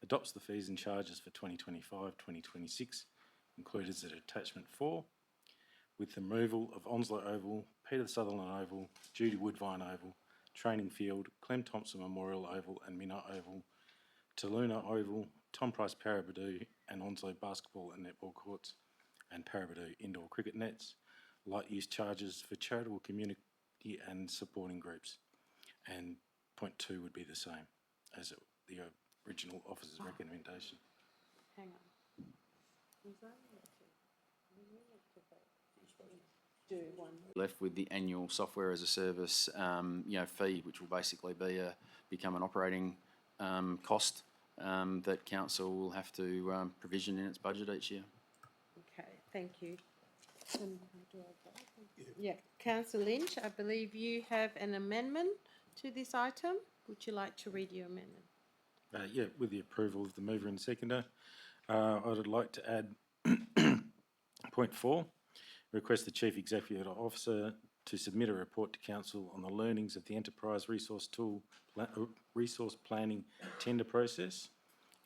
[SPEAKER 2] adopts the fees and charges for 2025-2026 included as attachment 4 with the removal of Onslow Oval, Peter Sutherland Oval, Judy Woodvine Oval, Training Field, Clem Thompson Memorial Oval and Minna Oval, Taluna Oval, Tom Price Paraburdoo and Onslow Basketball and Netball Courts and Paraburdoo Indoor Cricket Nets, light use charges for charitable community and supporting groups. And point 2 would be the same as the original officer's recommendation.
[SPEAKER 1] hang on. Do one.
[SPEAKER 9] Left with the annual software as a service, fee, which will basically become an operating cost that council will have to provision in its budget each year.
[SPEAKER 1] Okay, thank you. Yeah, Councillor Lynch, I believe you have an amendment to this item. Would you like to read your amendment?
[SPEAKER 2] With the approval of the mover and seconder, I would like to add point 4, request the Chief Executive Officer to submit a report to Council on the learnings of the Enterprise Resource Planning tender process,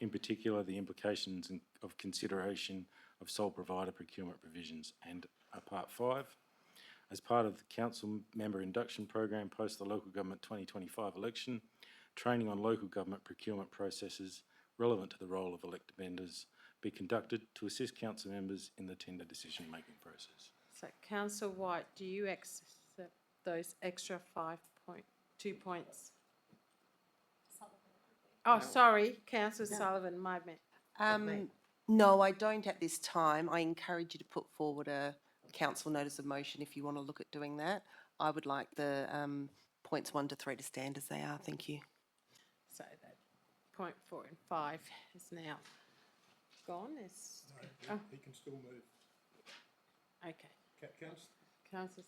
[SPEAKER 2] in particular the implications of consideration of sole provider procurement provisions, and part 5. As part of the Council member induction program post the Local Government 2025 election, training on local government procurement processes relevant to the role of elected members be conducted to assist council members in the tender decision-making process.
[SPEAKER 1] So, Councillor White, do you accept those extra 5.2 points? Oh, sorry, Councillor Sullivan, my bad.
[SPEAKER 3] No, I don't at this time. I encourage you to put forward a council notice of motion if you want to look at doing that. I would like the points 1 to 3 to stand as they are. Thank you.
[SPEAKER 1] So that point 4 and 5 is now gone.
[SPEAKER 5] He can still move.
[SPEAKER 1] Okay.
[SPEAKER 5] Councillor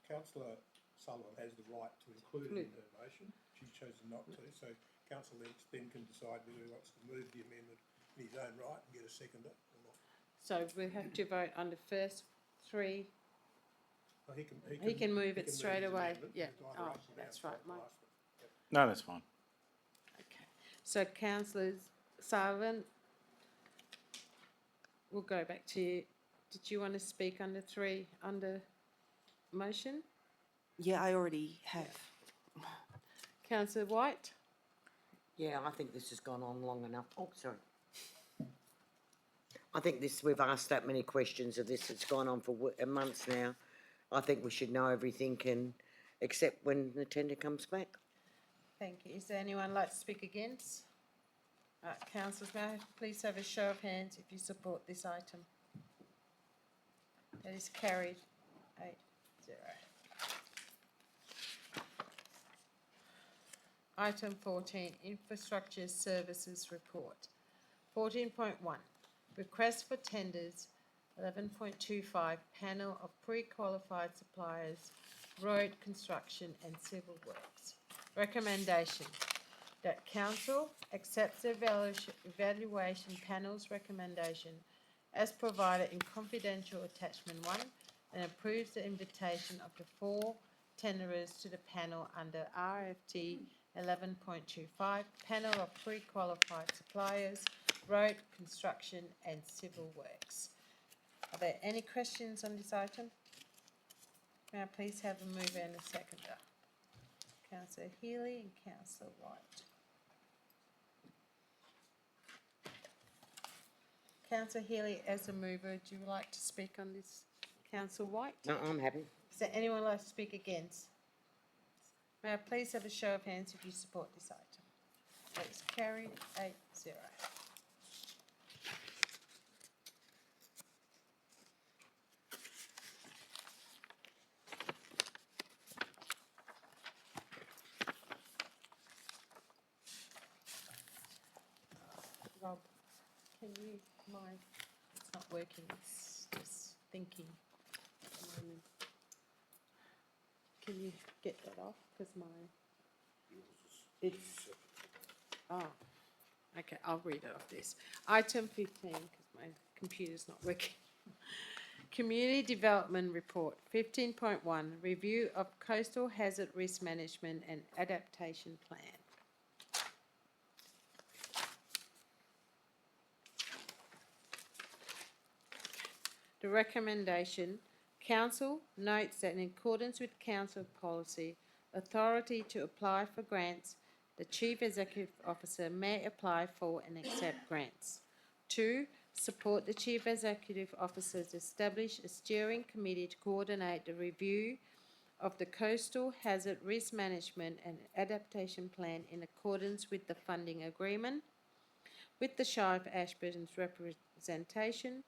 [SPEAKER 1] Councillor
[SPEAKER 5] Sullivan has the right to include it in her motion. She's chosen not to, so Councillor Lynch then can decide whether he wants to move the amendment in his own right and get a seconder or not.
[SPEAKER 1] So we have to vote on the first 3.
[SPEAKER 5] Well, he
[SPEAKER 1] can move it
[SPEAKER 5] his
[SPEAKER 1] straight away.
[SPEAKER 5] amendment
[SPEAKER 1] Yeah.
[SPEAKER 5] with either
[SPEAKER 1] Oh,
[SPEAKER 5] up or down
[SPEAKER 1] that's right,
[SPEAKER 5] like the
[SPEAKER 1] Mike.
[SPEAKER 5] last one. Yep.
[SPEAKER 2] No, that's fine.
[SPEAKER 1] Okay. So Councillor Sullivan, we'll go back to you. Did you want to speak under 3 under motion?
[SPEAKER 3] Yeah, I already have.
[SPEAKER 1] Councillor White?
[SPEAKER 8] Yeah, I think this has gone on long enough. Oh, sorry. I think we've asked that many questions of this. It's gone on for months now. I think we should know everything except when the tender comes back.
[SPEAKER 1] Thank you. Is there anyone like to speak against? Councillors, may I please have a show of hands if you support this item? That is carried 8-0. Item 14, Infrastructure Services Report. 14.1, Request for Tenders, 11.25, Panel of Pre-Qualified Suppliers, Road Construction and Civil Works. Recommendation that Council accepts the evaluation panel's recommendation as provided in confidential attachment 1 and approves the invitation of the 4 tenderers to the panel under RFT 11.25, Panel of Pre-Qualified Suppliers, road construction and civil works. Are there any questions on this item? May I please have a mover and a seconder? Councillor Healy and Councillor White. Councillor Healy, as a mover, would you like to speak on this? Councillor White?
[SPEAKER 8] No, I'm happy.
[SPEAKER 1] Is there anyone like to speak against? May I please have a show of hands if you support this item? That is carried 8-0. Rob, can you mind? It's not working. It's just thinking at the moment. Can you get that off? Because it's, oh, okay, I'll read it off this. Item 15, because my computer's not working. Community Development Report 15.1, Review of Coastal Hazard Risk Management and Adaptation Plan. The recommendation, Council notes that in accordance with Council policy, authority to apply for grants, the Chief Executive Officer may apply for and accept grants. 2. Support the Chief Executive Officer to establish a steering committee to coordinate the review of the Coastal Hazard Risk Management and Adaptation Plan in accordance with the funding agreement with the Shire of Ashburton's representation,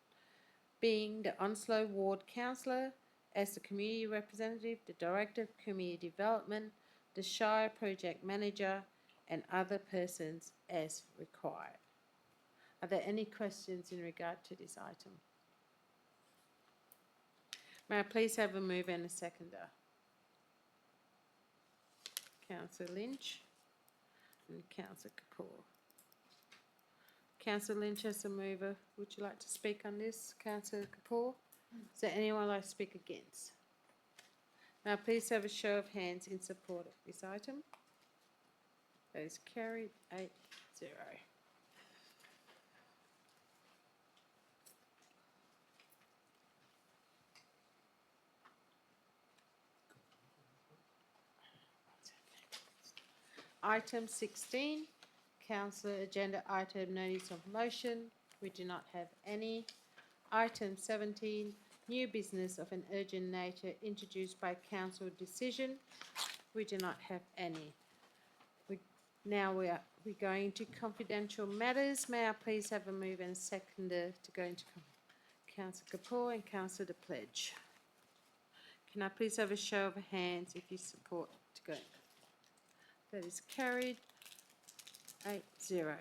[SPEAKER 1] being the Onslow Ward Councillor as the Community Representative, the Director of Community Development, the Shire Project Manager, and other persons as required. Are there any questions in regard to this item? May I please have a mover and a seconder? Councillor Lynch and Councillor Kapoor. Councillor Lynch as a mover, would you like to speak on this? Councillor Kapoor? Is there anyone like to speak against? Now please have a show of hands in support of this item. That is carried 8-0. Item 16, Councillor Agenda Item Notice of Motion. We do not have any. Item 17, New Business of an Urgent Nature introduced by Council Decision. We do not have any. We're going to confidential matters. May I please have a move and a seconder to go into Councillor Kapoor and Councillor De Pledge. Can I please have a show of hands if you support to go? That is carried 8-0.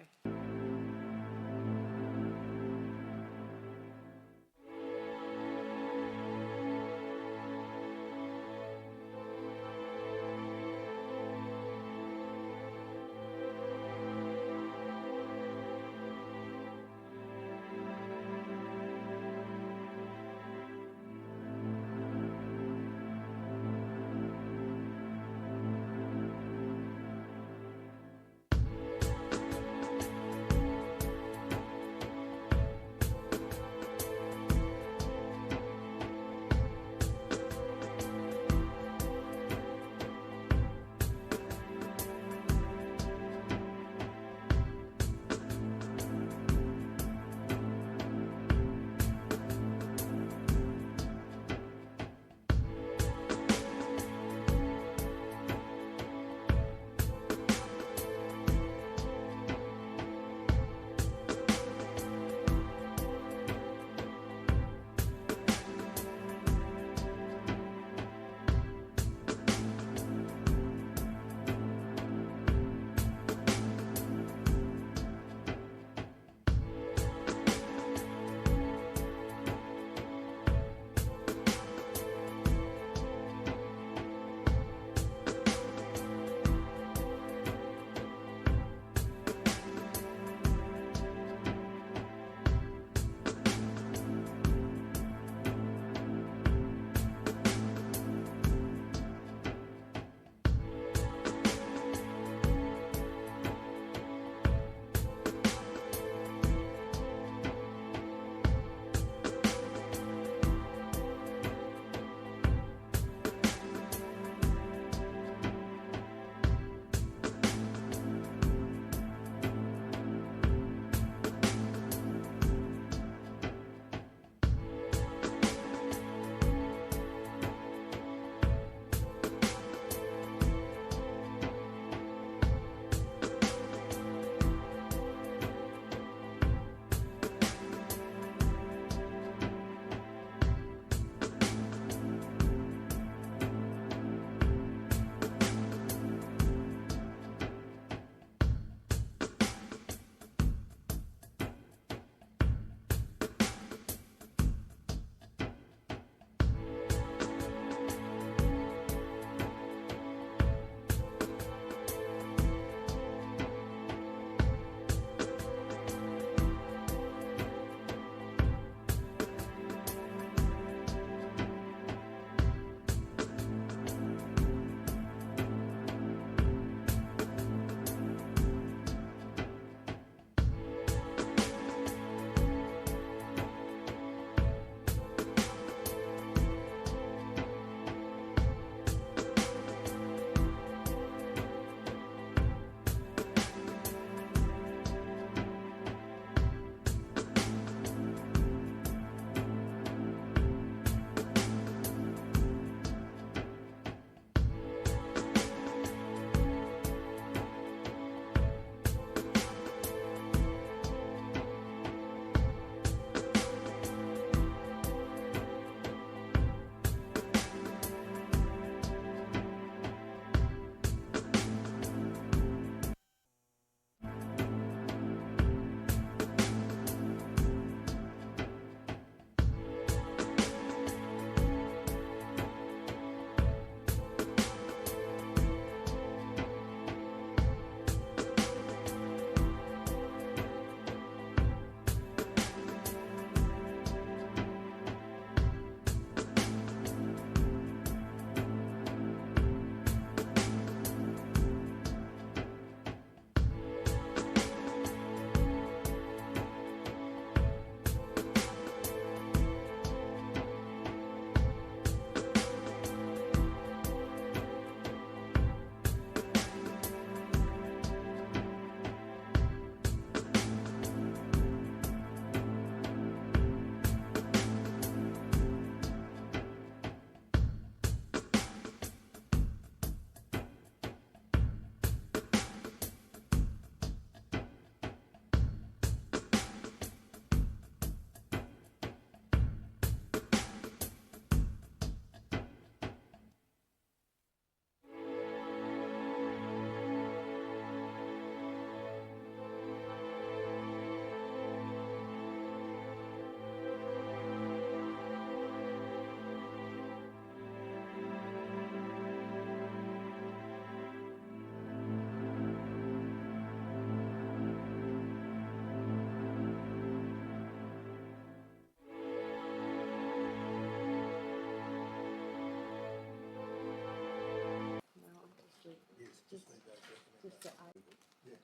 [SPEAKER 1] Just the eight. Yeah,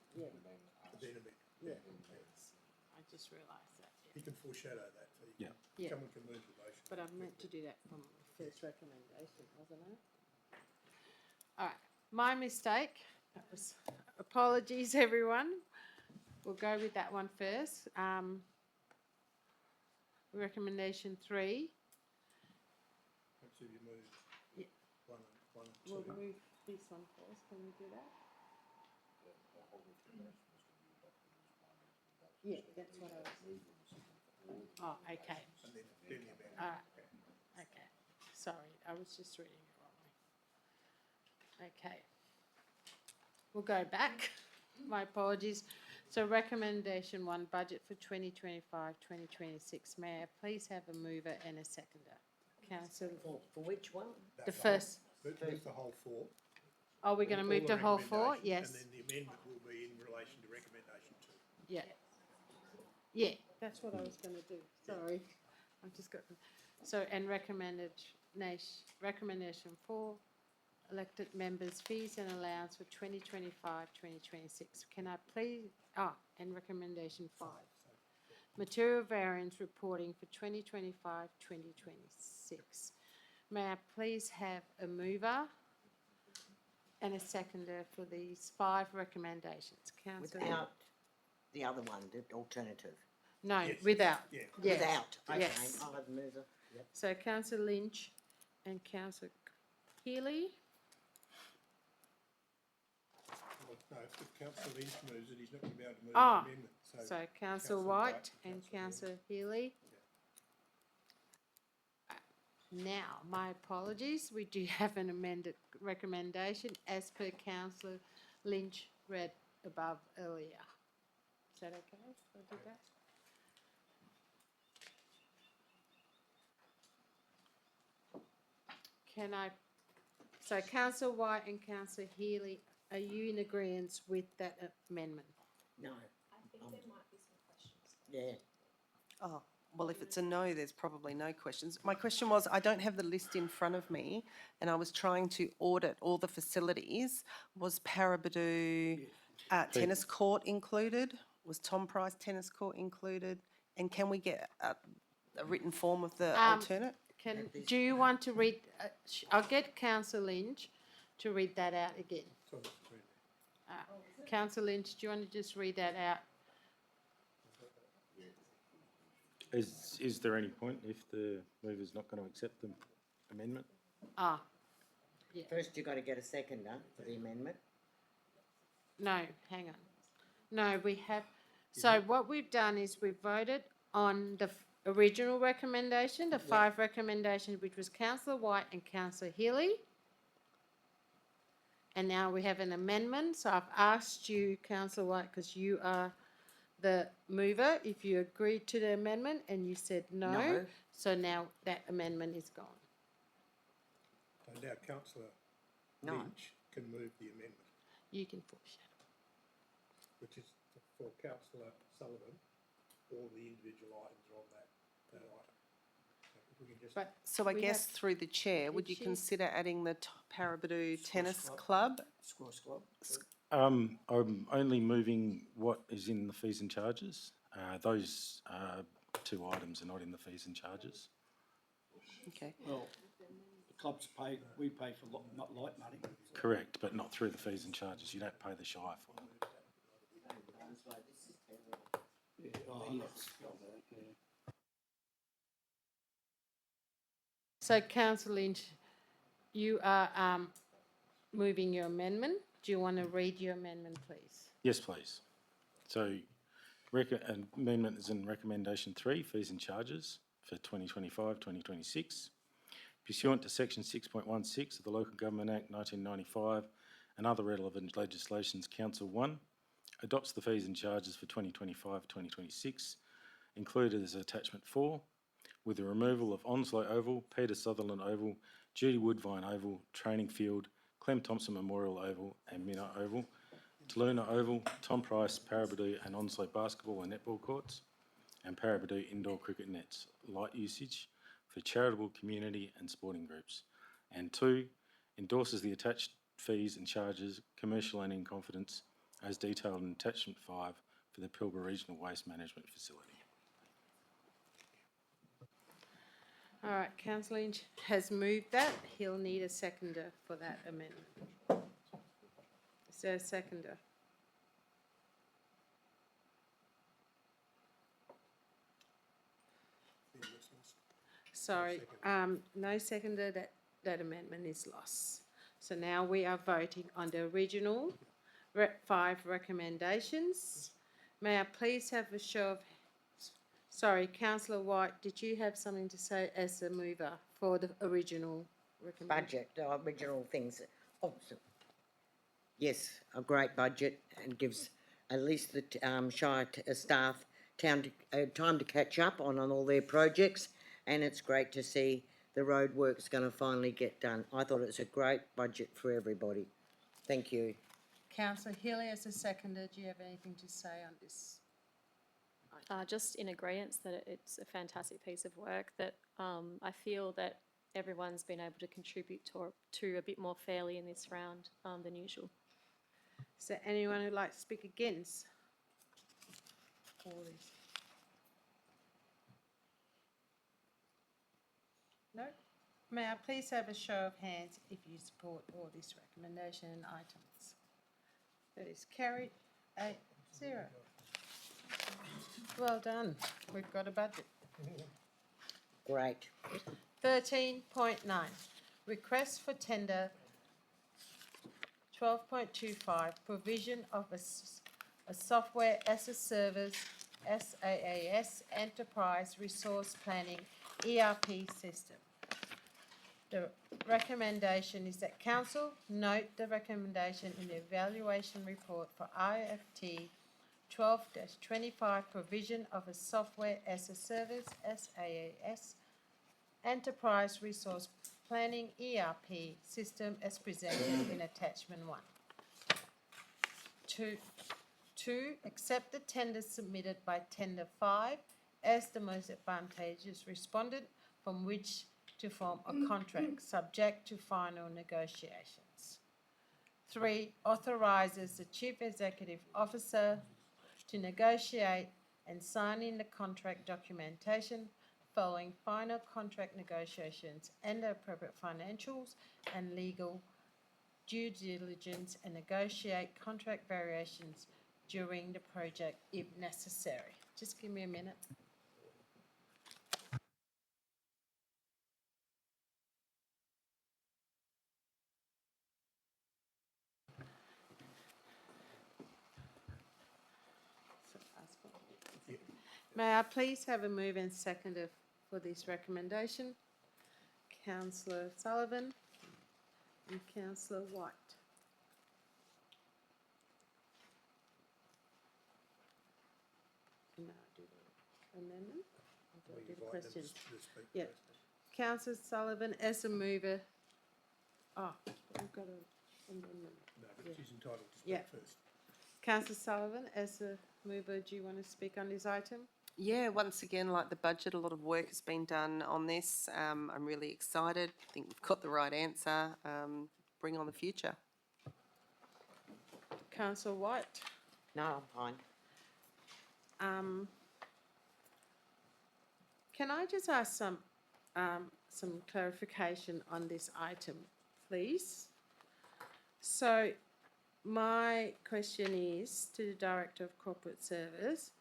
[SPEAKER 5] Then amend.
[SPEAKER 1] yeah. I just realised that,
[SPEAKER 5] You can foreshadow that, so you
[SPEAKER 2] Yeah.
[SPEAKER 1] Yeah.
[SPEAKER 5] someone can move the motion.
[SPEAKER 1] But I meant to do that from the first recommendation, wasn't it? All right, my mistake. That was, apologies, everyone. We'll go with that one first. Recommendation 3.
[SPEAKER 5] Perhaps if you move
[SPEAKER 1] Yeah.
[SPEAKER 5] one and
[SPEAKER 1] We'll
[SPEAKER 5] two.
[SPEAKER 1] move this one first. Can we do that? Yeah, that's what I was. Oh, okay.
[SPEAKER 5] And then the amendment.
[SPEAKER 1] All right. Okay. Sorry, I was just reading it wrongly. Okay. We'll go back. My apologies. So recommendation 1, budget for 2025-2026. May I please have a mover and a seconder? Councillor,
[SPEAKER 8] For which one?
[SPEAKER 1] the first.
[SPEAKER 5] Move the whole 4.
[SPEAKER 1] Are we going to
[SPEAKER 5] all
[SPEAKER 1] move
[SPEAKER 5] the
[SPEAKER 1] to whole 4?
[SPEAKER 5] recommendations,
[SPEAKER 1] Yes.
[SPEAKER 5] And then the amendment will be in relation to recommendation 2.
[SPEAKER 1] Yeah. Yeah, that's what I was going to do. Sorry. I've just got, so, and recommendation 4, elected members' fees and allowance for 2025-2026. Can I please, and recommendation 5, material variance reporting for 2025-2026. May I please have a mover and a seconder for these 5 recommendations? Councillor?
[SPEAKER 8] Without the other one, the alternative.
[SPEAKER 1] No,
[SPEAKER 5] Yes.
[SPEAKER 1] without.
[SPEAKER 5] Yeah.
[SPEAKER 1] Yes.
[SPEAKER 8] Without, okay,
[SPEAKER 1] Yes.
[SPEAKER 8] I'll have a mover. Yep.
[SPEAKER 1] So councillor Lynch and councillor Healy.
[SPEAKER 5] Well, no, if Councillor Lynch moves it, he's not going to be able to move
[SPEAKER 1] Ah,
[SPEAKER 5] the amendment.
[SPEAKER 1] So councillor
[SPEAKER 5] Councillor
[SPEAKER 1] White and
[SPEAKER 5] Councillor
[SPEAKER 1] councillor Healy. Now, my apologies, we do have an amended recommendation as per councillor Lynch read above earlier. Is that okay? If I do that? Can I, so councillor White and councillor Healy, are you in agreement with that amendment?
[SPEAKER 8] No. I think there might be some questions.
[SPEAKER 3] Oh, well, if it's a no, there's probably no questions. My question was, I don't have the list in front of me, and I was trying to audit all the facilities. Was Paraburdoo tennis court included? Was Tom Price tennis court included? And can we get a written form of the alternate?
[SPEAKER 1] Do you want to read, I'll get councillor Lynch to read that out again.
[SPEAKER 5] it's on the screen there.
[SPEAKER 1] Councillor Lynch, do you want to just read that out?
[SPEAKER 2] Is there any point if the mover's not going to accept the amendment?
[SPEAKER 8] First, you've got to get a seconder for the amendment.
[SPEAKER 1] No, hang on. No, we have, so what we've done is we've voted on the original recommendation, the 5 recommendations, which was councillor White and councillor Healy. And now we have an amendment, so I've asked you, councillor White, because you are the mover, if you agreed to the amendment, and you said no.
[SPEAKER 8] No.
[SPEAKER 1] So now that amendment is gone.
[SPEAKER 5] So now Councillor
[SPEAKER 8] No.
[SPEAKER 5] Lynch can move the amendment,
[SPEAKER 1] You can foreshadow.
[SPEAKER 5] which is for Councillor Sullivan. All the individual items are on that item. So if we can just.
[SPEAKER 1] But
[SPEAKER 3] So I
[SPEAKER 1] we
[SPEAKER 3] guess
[SPEAKER 1] have-
[SPEAKER 3] through the chair, would
[SPEAKER 1] Did
[SPEAKER 3] you
[SPEAKER 1] she-
[SPEAKER 3] consider adding the Paraburdoo Tennis Club?
[SPEAKER 2] I'm only moving what is in the fees and charges. Those 2 items are not in the fees and charges.
[SPEAKER 3] Okay.
[SPEAKER 6] Well, the clubs pay, we pay for not light money.
[SPEAKER 2] Correct, but not through the fees and charges. You don't pay the shire for them.
[SPEAKER 6] Yeah, I'm not, yeah.
[SPEAKER 1] So councillor Lynch, you are moving your amendment. Do you want to read your amendment, please?
[SPEAKER 2] Yes, please. So amendment is in recommendation 3, fees and charges for 2025-2026. Pursuant to section 6.16 of the Local Government Act 1995 and other relevant legislations, Council 1 adopts the fees and charges for 2025-2026, included as attachment 4, with the removal of Onslow Oval, Peter Sutherland Oval, Judy Woodvine Oval, Training Field, Clem Thompson Memorial Oval and Minna Oval, Taluna Oval, Tom Price, Paraburdoo and Onslow basketball and netball courts, and Paraburdoo indoor cricket nets, light usage for charitable, community and sporting groups. And 2, endorses the attached fees and charges, commercial and in confidence, as detailed in attachment 5 for the Pilbara Regional Waste Management Facility.
[SPEAKER 1] All right, councillor Lynch has moved that. He'll need a seconder for that amendment. Is there a seconder? Sorry, no seconder, that amendment is lost. So now we are voting on the original 5 recommendations. May I please have a show of, sorry, councillor White, did you have something to say as a mover for the original recommendation?
[SPEAKER 8] Budget, original things. Oh, yes, a great budget and gives at least the Shire staff time to catch up on all their projects, and it's great to see the road work's going to finally get done. I thought it's a great budget for everybody. Thank you.
[SPEAKER 1] Councillor Healy as a seconder, do you have anything to say on this?
[SPEAKER 10] Just in agreement that it's a fantastic piece of work that I feel that everyone's been able to contribute to a bit more fairly in this round than usual.
[SPEAKER 1] Is there anyone who'd like to speak against all this? No? May I please have a show of hands if you support all these recommendation items? That is carried 8-0. Well done. We've got a budget.
[SPEAKER 8] Great.
[SPEAKER 1] 13.9, request for tender 12.25, provision of a software as a service, SaaS, enterprise resource planning, ERP system. The recommendation is that council note the recommendation in the evaluation report for IFT 12-25, provision of a software as a service, SaaS, enterprise resource planning, ERP system as presented in attachment 1. 2, accept the tender submitted by tender 5 as the most advantageous respondent from which to form a contract subject to final negotiations. 3, authorises the Chief Executive Officer to negotiate and sign in the contract documentation following final contract negotiations and the appropriate financials and legal due diligence, and negotiate contract variations during the project if necessary. Just give me a minute. May I please have a move and seconder for this recommendation? Councillor Sullivan and Councillor White. No, do the amendment? Or do I do the questions? Yeah. Councillor Sullivan as a mover. Oh, we've got an amendment.
[SPEAKER 5] No, but she's entitled to
[SPEAKER 1] Yeah.
[SPEAKER 5] speak first.
[SPEAKER 1] Councillor Sullivan as a mover, do you want to speak on this item?
[SPEAKER 3] Yeah, once again, like the budget, a lot of work has been done on this. I'm really excited. I think we've got the right answer. Bring on the future.
[SPEAKER 1] Councillor White.
[SPEAKER 8] No, I'm fine.
[SPEAKER 1] Can I just ask some clarification on this item, please? So my question is to the Director of Corporate Service,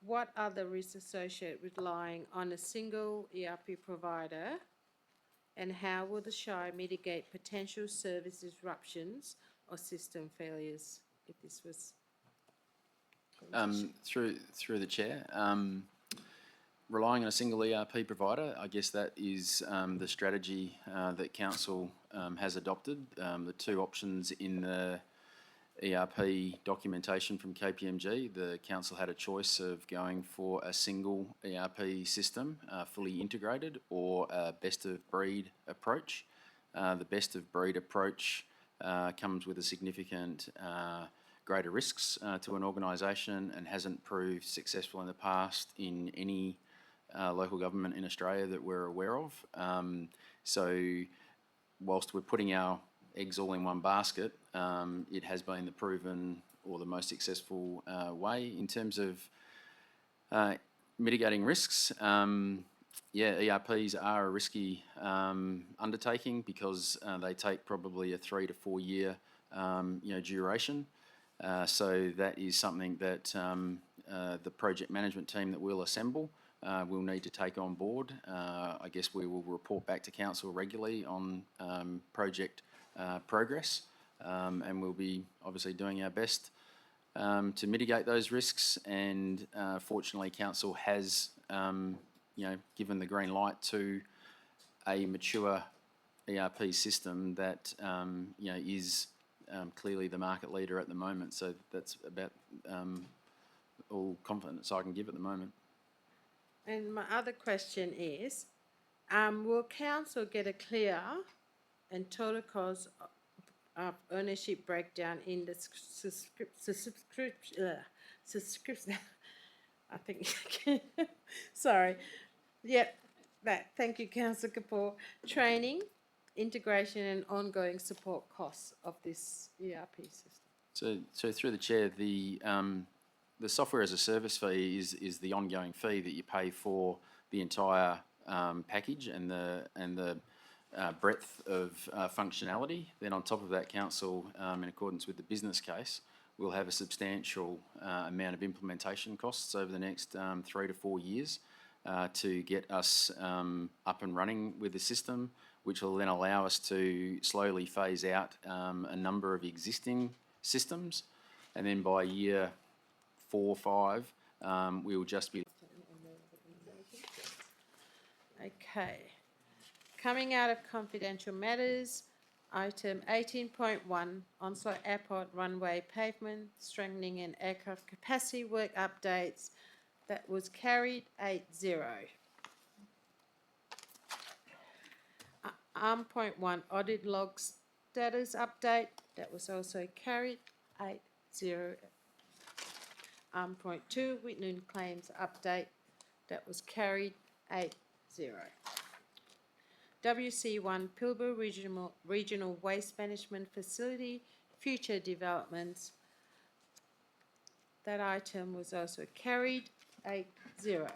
[SPEAKER 1] what are the risks associated with relying on a single ERP provider, and how will the Shire mitigate potential service disruptions or system failures if this was?
[SPEAKER 9] Through the chair, relying on a single ERP provider, I guess that is the strategy that council has adopted. The two options in the ERP documentation from KPMG, the council had a choice of going for a single ERP system, fully integrated, or a best of breed approach. The best of breed approach comes with a significant greater risks to an organisation and hasn't proved successful in the past in any local government in Australia that we're aware of. So whilst we're putting our eggs all in one basket, it has been the proven or the most successful way in terms of mitigating risks. ERPs are a risky undertaking because they take probably a 3 to 4 year duration. So that is something that the project management team that we'll assemble will need to take on board. I guess we will report back to council regularly on project progress, and we'll be obviously doing our best to mitigate those risks. And fortunately, council has given the green light to a mature ERP system that is clearly the market leader at the moment. So that's about all confidence I can give at the moment.
[SPEAKER 1] And my other question is, will council get a clear and total cost of ownership breakdown in the subscription? I think, sorry. Yep, thank you, Councillor Kapoor. Training, integration and ongoing support costs of this ERP system.
[SPEAKER 9] So through the chair, the software as a service fee is the ongoing fee that you pay for the entire package and the breadth of functionality. Then on top of that, council, in accordance with the business case, will have a substantial amount of implementation costs over the next 3 to 4 years to get us up and running with the system, which will then allow us to slowly phase out a number of existing systems. And then by year 4 or 5, we will just be...
[SPEAKER 1] Okay. Coming out of confidential matters, item 18.1, Onslow Airport runway pavement, strengthening and aircraft capacity work updates. That was carried 8-0. 1, audit log status update. That was also carried 8-0. 2, Whitney claims update. That was carried 8-0. WC1 Pilbara Regional Waste Management Facility, future developments. That item was also carried 8-0.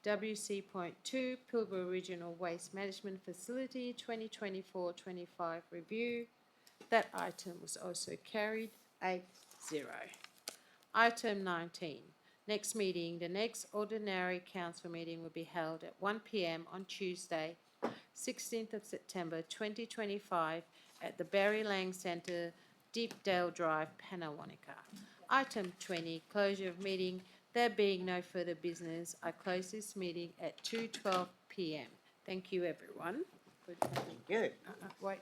[SPEAKER 1] WC.2 Pilbara Regional Waste Management Facility 2024-25 review. That item was also carried 8-0. Item 19. Next meeting. The next ordinary council meeting will be held at 1 p.m. on Tuesday, 16th of September 2025 at the Barry Lang Centre, Deepdale Drive, Pannawonica. Item 20. Closure of meeting. There being no further business, I close this meeting at 2:12 p.m. Thank you, everyone.
[SPEAKER 8] Good.
[SPEAKER 1] Wait.